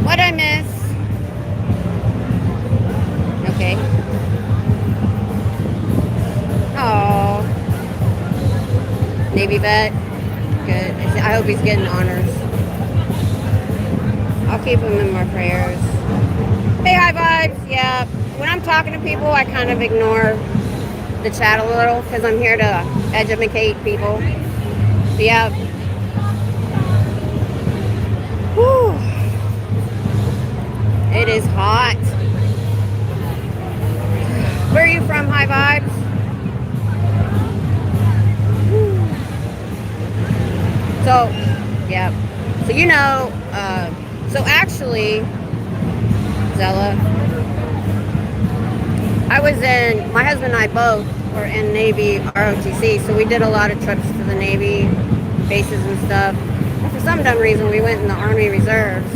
What I miss? Okay. Oh. Navy vet. Good. I hope he's getting honors. I'll keep him in my prayers. Hey, high vibes. Yeah. When I'm talking to people, I kind of ignore the chat a little because I'm here to educate people. Yeah. Whew. It is hot. Where are you from, high vibes? So, yeah. So, you know, so actually, Zella, my husband and I both were in Navy ROTC, so we did a lot of trips to the Navy bases and stuff. And for some dumb reason, we went in the Army Reserves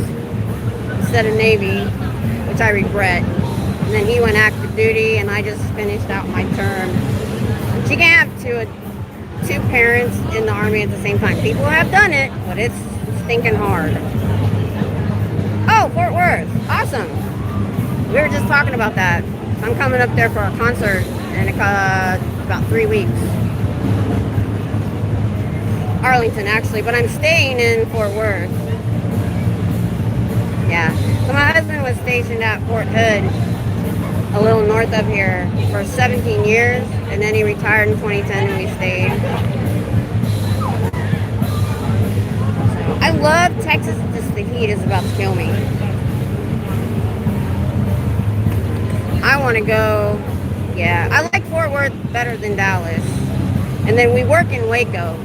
instead of Navy, which I regret. And then he went active duty, and I just finished out my term. You can't have two parents in the Army at the same time. People have done it, but it's stinking hard. Oh, Fort Worth. Awesome. We were just talking about that. I'm coming up there for a concert in about 3 weeks. Arlington, actually, but I'm staying in Fort Worth. Yeah. So my husband was stationed at Fort Hood, a little north of here, for 17 years, and then he retired in 2010 and we stayed. So, I love Texas, just the heat is about to kill me. I want to go, yeah, I like Fort Worth better than Dallas. And then we work in Waco.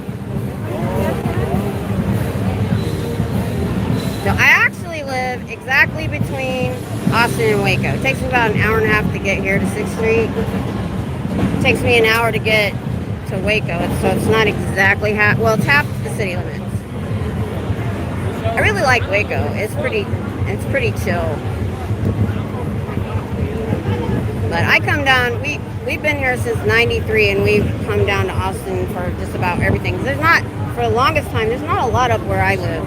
So I actually live exactly between Austin and Waco. It takes me about an hour and a half to get here to 6th Street. It takes me an hour to get to Waco, so it's not exactly well, it's half the city limits. I really like Waco. It's pretty chill. But I come down, we've been here since 93 and we've come down to Austin for just about everything. For the longest time, there's not a lot up where I live.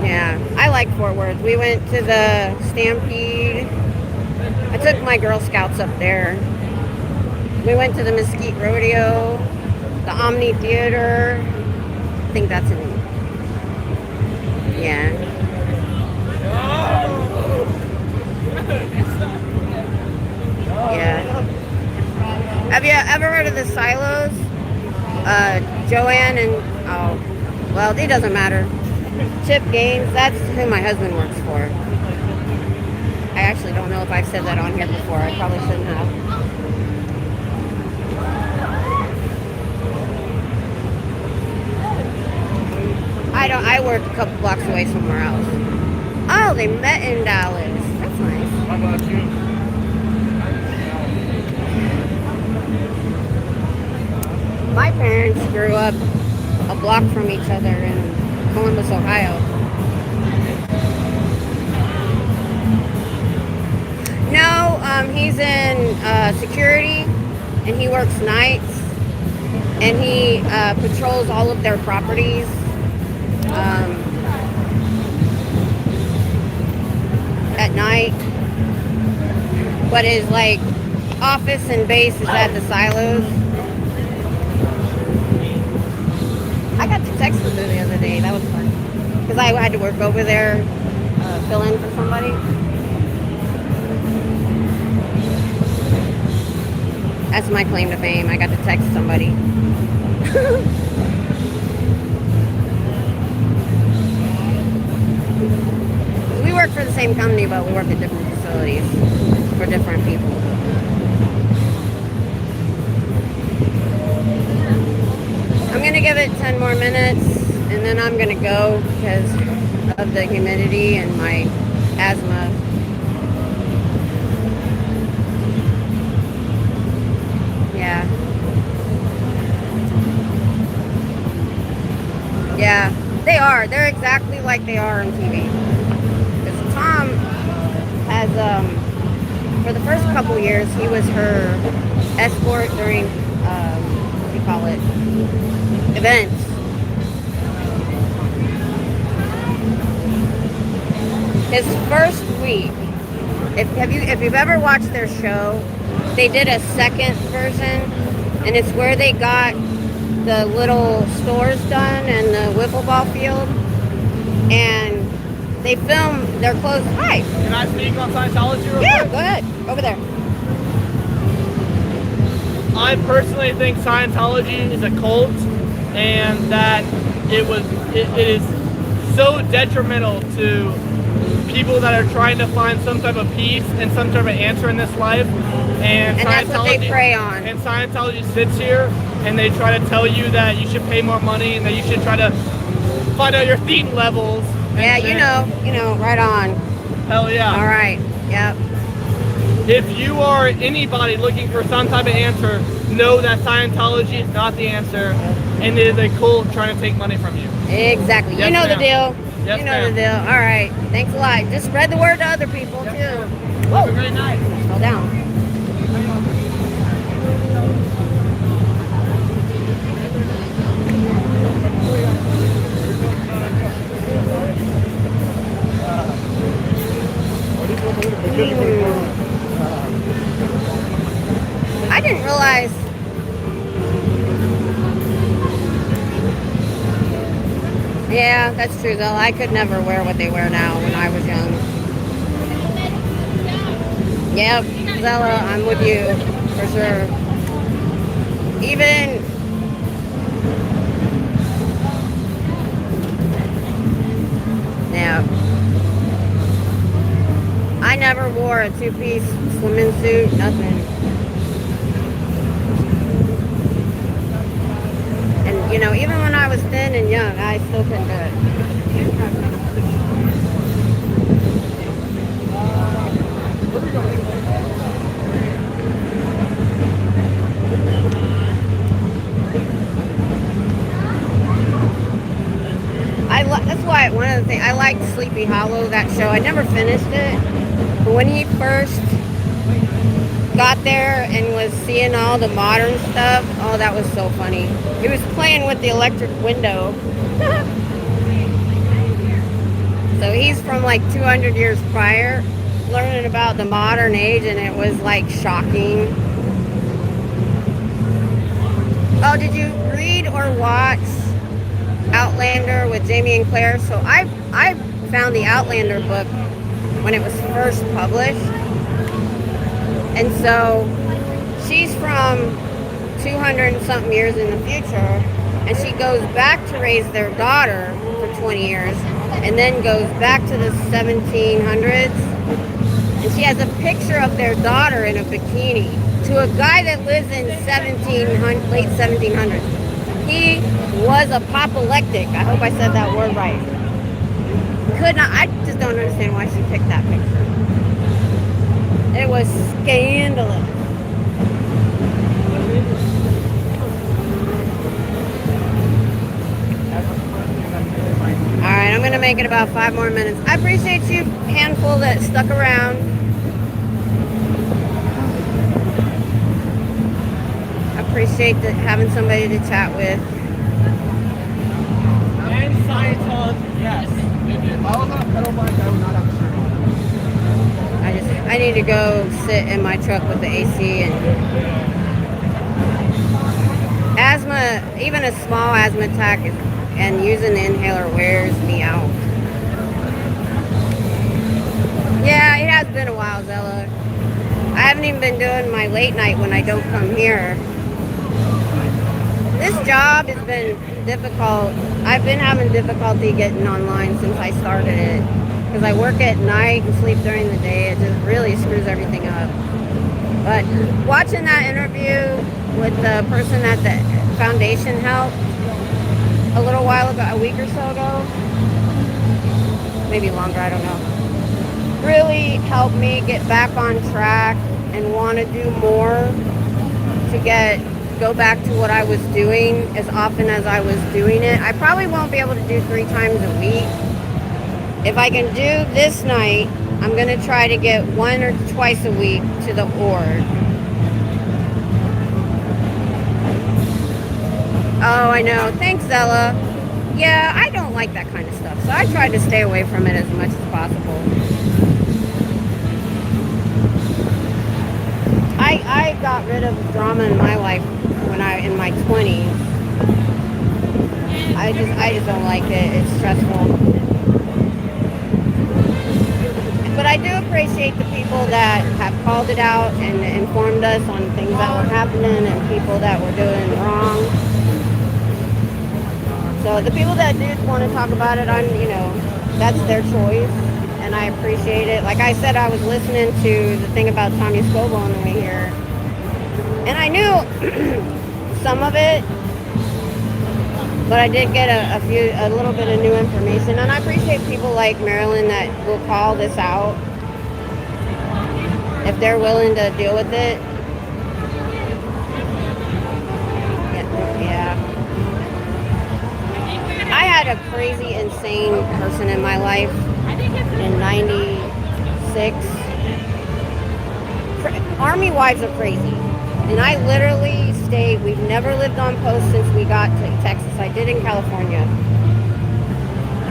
Yeah, I like Fort Worth. We went to the Stampede. I took my Girl Scouts up there. We went to the Mesquite Rodeo, the Omni Theater. I think that's it. Yeah. Yeah. Have you ever heard of the Silos? Joanne and, oh, well, it doesn't matter. Chip Gaines, that's who my husband works for. I actually don't know if I've said that on here before. I probably shouldn't have. I work a couple blocks away somewhere else. Oh, they met in Dallas. That's nice. How about you? My parents grew up a block from each other in Columbus, Ohio. No, he's in security, and he works nights, and he patrols all of their properties. At night, but his like office and base is at the Silos. I got to text with her the other day. That was fun because I had to work over there, fill in for somebody. That's my claim to fame. I got to text somebody. We work for the same company, but we work at different facilities for different people. I'm going to give it 10 more minutes, and then I'm going to go because of the humidity and my asthma. Yeah. are. They're exactly like they are on TV. Because Tom has, for the first couple years, he was her escort during, what do you call it, events. His first week, if you've ever watched their show, they did a second version, and it's where they got the little stores done and the wiffle ball field, and they filmed their clothes. Hi. Can I speak on Scientology real Yeah, quick? go ahead. Over there. I personally think Scientology is a cult, and that it is so detrimental to people that are trying to find some type of peace and some type of answer in this life. And that's what they prey on. And Scientology sits here and they try to tell you that you should pay more money and that you should try to find out your thetan levels. Yeah, you know, right on. Hell yeah. All right. Yep. If you are anybody looking for some type of answer, know that Scientology is not the answer, and it is a cult trying to take money from you. Exactly. Yes, you know the ma'am. deal. Yes, you know ma'am. the deal. All right. Thanks a lot. Just spread the word to other people too. Have a great night. Slow down. I didn't realize. Yeah, that's true though. I could never wear what they wear now when I was young. Yep, Zella, I'm with you for sure. Even yeah, I never wore a two-piece swimming suit, nothing. And you know, even when I was thin and young, I still couldn't do it. That's why one of the things I liked Sleepy Hollow, that show. I never finished it, but when he first got there and was seeing all the modern stuff, oh, that was so funny. He was playing with the electric window. So he's from like 200 years prior, learning about the modern age, and it was like shocking. Oh, did you read or watch Outlander with Jamie and Claire? So I found the Outlander book when it was first published, and so she's from 200 and something years in the future, and she goes back to raise their daughter for 20 years, and then goes back to the 1700s, and she has a picture of their daughter in a bikini to a guy that lives in late 1700s. He was a apoplectic. I hope I said that word right. Could not. I just don't understand why she picked that picture. It was scandalous. All right, I'm gonna make it about 5 more minutes. I appreciate you, handful that stuck around. Appreciate having somebody to chat with. And Scientology, yes. If I was on a pedal bike, I would not have a shirt on. I need to go sit in my truck with the AC, and asthma, even a small asthma attack, and using the inhaler wears me out. Yeah, it has been a while, Zella. I haven't even been doing my late night when I don't come here. This job has been difficult. I've been having difficulty getting online since I started it, because I work at night and sleep during the day. It just really screws everything up. But watching that interview with the person at the foundation helped a little while ago, a week or so ago, maybe longer, I don't know, really helped me get back on track and want to do more to get go back to what I was doing as often as I was doing it. I probably won't be able to do 3 times a week. If I can do this night, I'm going to try to get 1 or twice a week to the org. Oh, I know. Thanks, Zella. Yeah, I don't like that kind of stuff, so I try to stay away from it as much as possible. I got rid of drama in my life when in my 20s. I just don't like it. It's stressful. But I do appreciate the people that have called it out and informed us on things that were happening and people that were doing wrong. So the people that did want to talk about it, that's their choice, and I appreciate it. Like I said, I was listening to the thing about Tommy Scoble on the way here, and I knew some of it, but I did get a little bit of new information, and I appreciate people like Marilyn that will call this out if they're willing to deal with it. Yeah. I had a crazy, insane person in my life in 96. Army wives are crazy. And I literally stayed, we've never lived on post since we got to Texas. I did in California.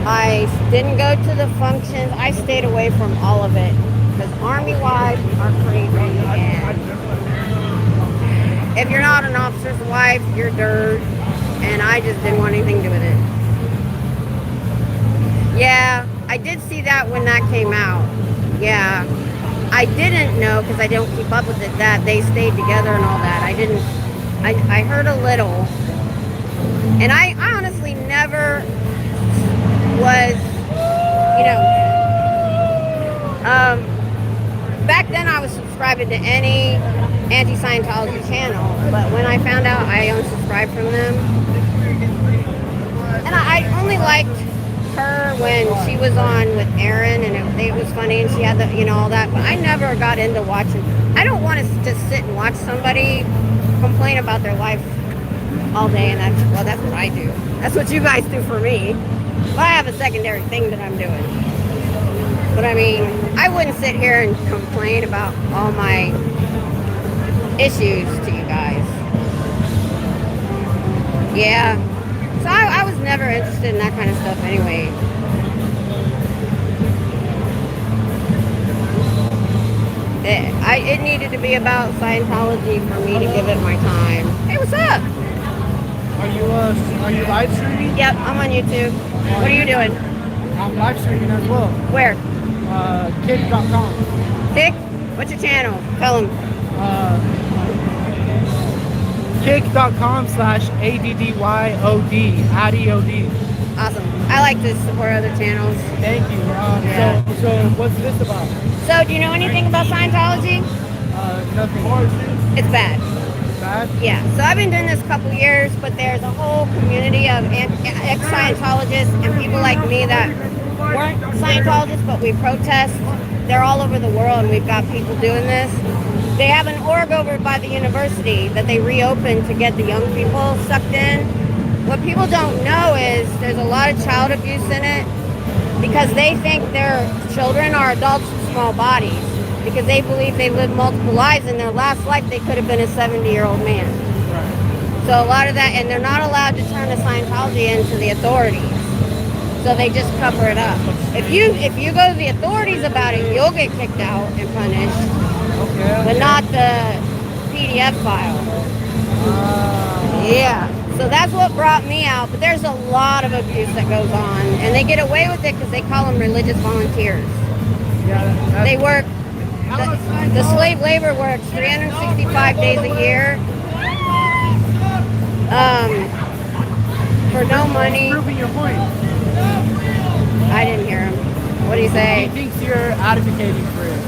I didn't go to the functions. I stayed away from all of it. Because Army wives are crazy. And if you're not an officer's wife, you're dirt. And I just didn't want anything to do with it. Yeah, I did see that when that came out. Yeah. I didn't know, because I don't keep up with it, that they stayed together and all that. I heard a little. And I honestly never was, back then I was subscribing to any anti-Scientology channel. But when I found out I unsubscribed from them, and I only liked her when she was on with Aaron, and it was funny, and she had all that, but I never got into watching. I don't want to just sit and watch somebody complain about their life all day, and that's what I do. That's what you guys do for me. But I have a secondary thing that I'm doing. But I mean, I wouldn't sit here and complain about all my issues to you guys. Yeah. So I was never interested in that kind of stuff anyway. It needed to be about Scientology for me to give it my time. Hey, what's up? Are you live streaming? Yep, I'm on YouTube. What are you doing? I'm live streaming as well. Where? Kick.com. Kick? What's your channel? Tell them. Kick.com/ADDYOD. ADDYOD. Awesome. I like to support other channels. Thank you. Yeah. So what's this about? So, do you know anything about Scientology? Nothing. It's bad. Bad? Yeah. So I've been doing this a couple years, but there's a whole community of ex-Scientologists and people like me that weren't Scientologists, but we protest. They're all over the world, and we've got people doing this. They have an org over by the university that they reopened to get the young people sucked in. What people don't know is there's a lot of child abuse in it because they think their children are adults with small bodies because they believe they lived multiple lives. In their last life, they could have been a 70-year-old man. Right. So a lot of that, and they're not allowed to turn the Scientology into the authorities. So they just cover it up. If you go to the authorities about it, you'll get kicked out and punished. Okay. But not the PDF file. Yeah. So that's what brought me out. But there's a lot of abuse that goes on. And they get away with it because they call them religious volunteers. Yeah, They work, the slave labor works 365 days a year. For no money. Proving your point. I didn't hear him. What do you say? He thinks you're advocating for it.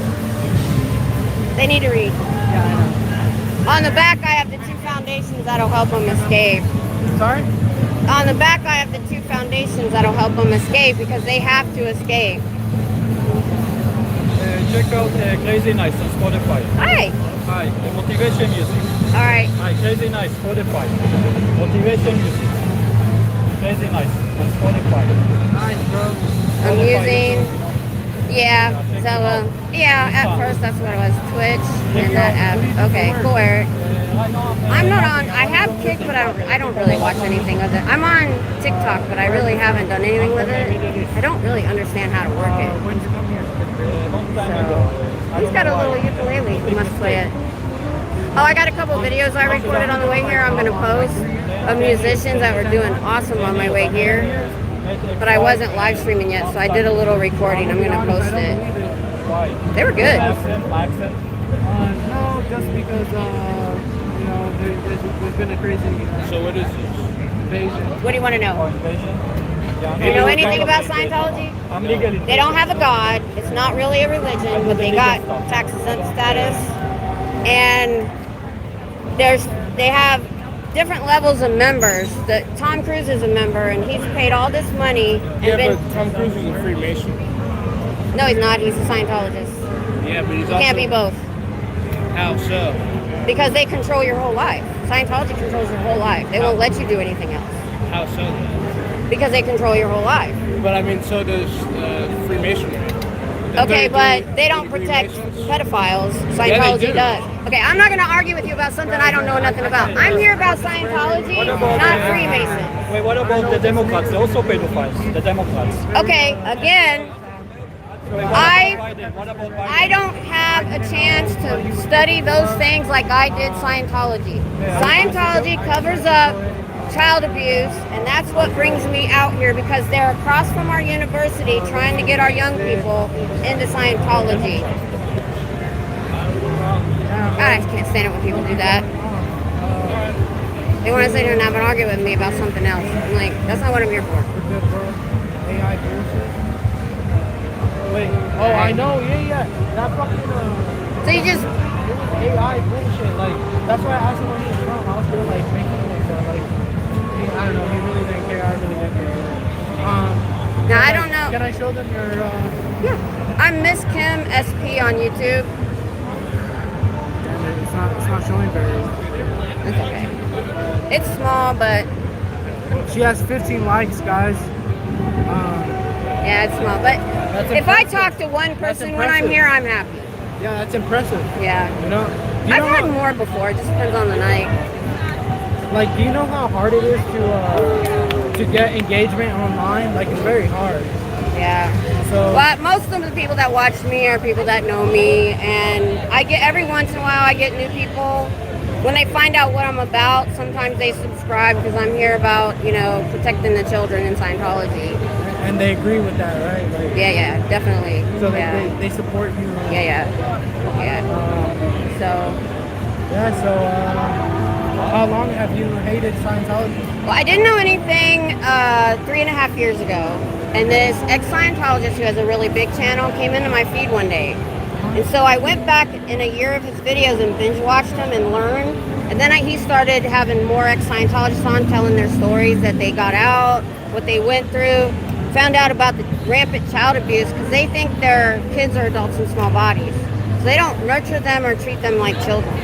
They need to read. Yeah, I know. On the back, I have the 2 foundations that'll help them escape. Sorry? On the back, I have the 2 foundations that'll help them escape because they have to escape. check out Crazy Nice on Spotify. Hi. Hi, the motivation music. All right. Hi, Crazy Nice, Spotify. Motivation music. Crazy Nice on Spotify. Nice, bro. I'm using. Yeah. So yeah. At first that's what it was. Twitch and that app. Okay. Cool, Eric. I'm not on. I have Kick, but I don't really watch anything of it. I'm on TikTok, but I really haven't done anything with it. I don't really understand how to work it. So he's got a little ukulele. He must play it. Oh, I got a couple videos I recorded on the way here. I'm going to post of musicians that were doing awesome on my way here, but I wasn't live streaming yet, so I did a little recording. I'm going to post it. They were good. No, just because you know there's been a crazy So what is this? invasion. What do you want to know? Do you know anything about Scientology? They don't have a god. It's not really a religion, but they got tax exempt status, and they have different levels of members. Tom Cruise is a member, and he's paid all this money. And Yeah, but Tom Cruise is a Freemason. No, he's not. He's a Scientologist. Yeah, but he's You can't be both How so? because they control your whole life. Scientology controls your whole life. They won't let you do anything else How so? because they control your whole life. But I mean, so does Freemasonry. Okay, but they don't protect pedophiles. Scientology does. Okay, I'm not going to argue with you about something I don't know nothing about. I'm here about Scientology, not Freemasons. Wait, what about the Democrats? They're also pedophiles, the Democrats. Okay, again, I don't have a chance to study those things like I did Scientology. Scientology covers up child abuse, and that's what brings me out here because they're across from our university trying to get our young people into Scientology. I can't stand it when people do that. They want to sit here and have an argument with me about something else. I'm like, that's not what I'm here for. AI bullshit. Wait. Oh, I know. Yeah. That fucking. So you just. AI bullshit. Like that's why I asked him when he was from. I was gonna like make him like I don't know. He really didn't care. I really didn't care. Now I don't know. Can I show them your? Yeah. I'm Miss Kim SP on YouTube. It's not showing very. That's okay. It's small, but She has 15 likes, guys. yeah, it's small. But if I talk to one person when I'm here, I'm happy. Yeah, that's impressive. Yeah. You know. I've had more before. It just depends on the night. Like, do you know how hard it is to get engagement online? Like, it's very hard. Yeah. So. But most of the people that watch me are people that know me, and I get every once in a while I get new people. When they find out what I'm about, sometimes they subscribe because I'm here about, protecting the children in Scientology. And they agree with that, right? Like, Yeah, definitely. so yeah. they support you. Yeah. So, how long have you hated Scientology? Well, I didn't know anything 3.5 years ago, and this ex-Scientologist who has a really big channel came into my feed one day. And so I went back in a year of his videos and binge watched him and learned. And then he started having more ex-Scientologists on telling their stories that they got out, what they went through. Found out about the rampant child abuse because they think their kids are adults in small bodies. So they don't nurture them or treat them like children.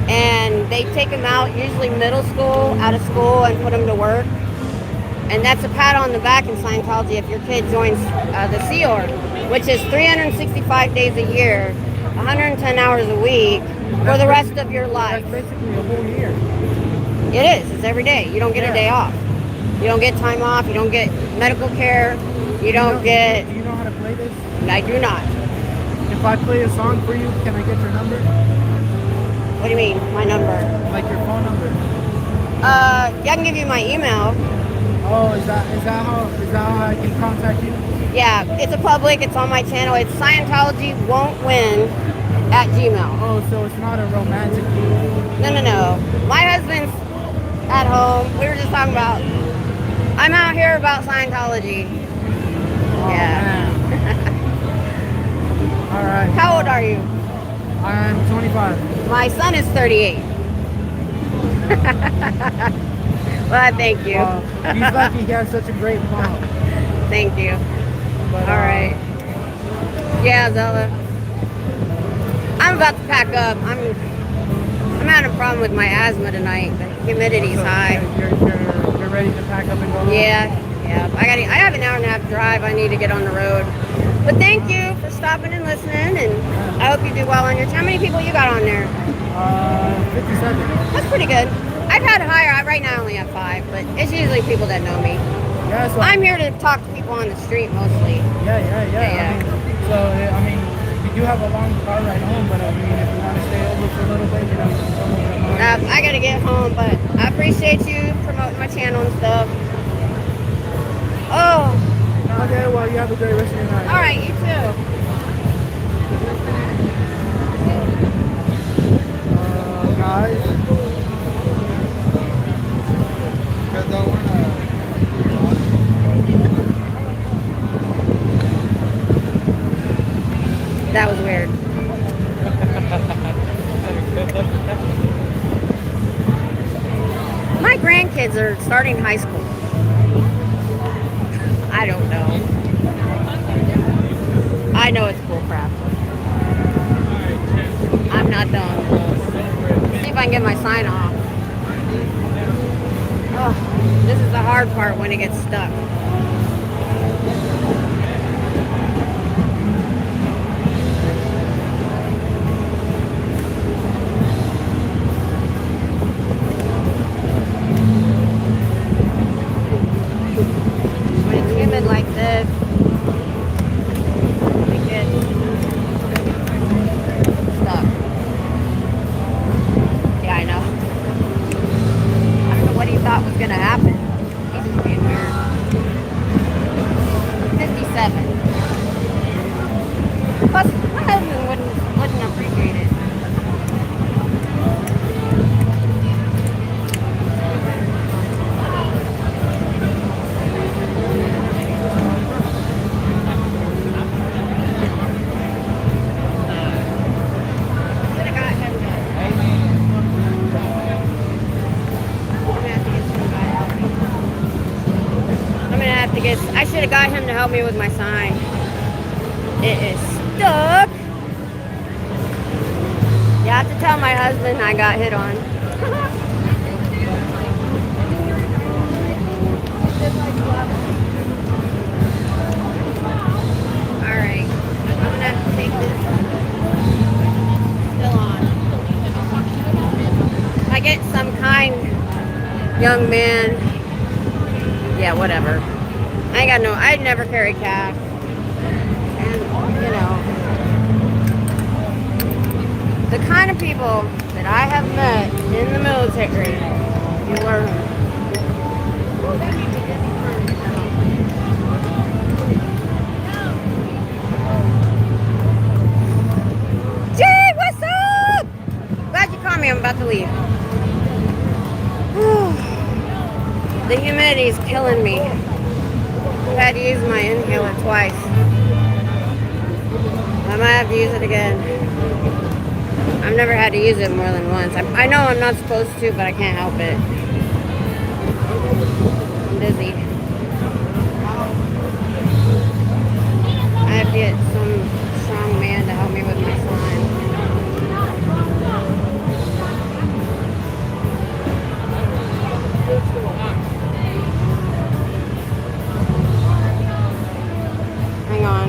And they take them out, usually middle school, out of school, and put them to work. And that's a pat on the back in Scientology if your kid joins the Sea Org, which is 365 days a year, 110 hours a week, for the rest of your life. That's basically a whole year. It is. It's every day. You don't get a day off. You don't get time off. You don't get medical care. You don't get... Do you know how to play this? I do not. If I play a song for you, can I get your number? What do you mean? My number? Like your phone number? Yeah, I can give you my email. Oh, is that how I can contact you? Yeah, it's a public. It's on my channel. It's Scientologywontwin @gmail. Oh, so it's not a romantic deal. No. My husband's at home. We were just talking about... I'm out here about Scientology. Oh, Yeah. All right. How old are you? I'm 25. My son is 38. Well, thank you. He's lucky he has such a great mom. Thank you. But, All right. Yeah, Zella. I'm about to pack up. I'm having a problem with my asthma tonight. The humidity's high. You're ready to pack up and go home? Yeah. I have an hour and a half drive. I need to get on the road. But thank you for stopping and listening, and I hope you do well on your. How many people you got on there? 57. That's pretty good. I've had higher. Right now I only have 5, but it's usually people that know me. Yeah, so I'm here to talk to people on the street mostly. Yeah. I mean, we do have a long car ride home, but I mean, if you want to stay over for a little bit, you know. I gotta get home, but I appreciate you promoting my channel and stuff. Oh. Okay, well, you have a great rest of your night. All right, you too. Guys. That was weird. My grandkids are starting high school. I don't know. I know it's bull crap. I'm not done. See if I can get my sign off. Oh, this is the hard part when it gets stuck. When it's humid like this, it gets stuck. Yeah, I know. I don't know what he thought was gonna happen. He's just being weird. 57. Plus, my husband wouldn't appreciate it. I should have got him to help me with my sign. It is stuck. You have to tell my husband I got hit on. Alright. I'm gonna have to take this still on. If I get some kind young man, yeah, whatever. I'd never carry cash. And, you know, the kind of people that I have met in the military, you learn. Jay, what's up? Glad you called me. I'm about to leave. The humidity is killing me. I had to use my inhaler twice. I might have to use it again. I've never had to use it more than once. I know I'm not supposed to, but I can't help it. I'm dizzy. I have to get some strong man to help me with my slime. Hang on.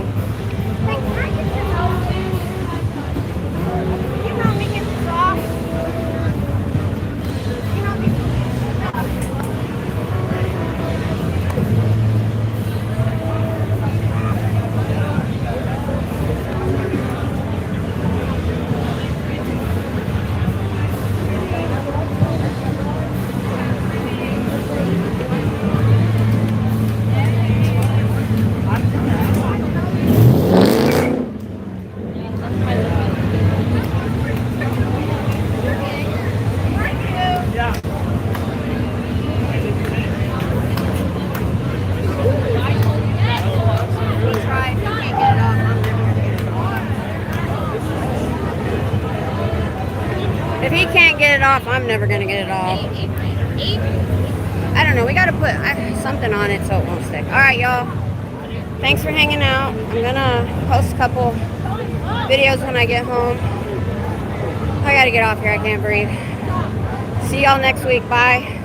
If he can't get it off, I'm never going to get it off. I don't know. We got to put something on it so it won't stick. All right, y'all. Thanks for hanging out. I'm gonna post a couple videos when I get home. I gotta get off here. I can't breathe. See y'all next week. Bye.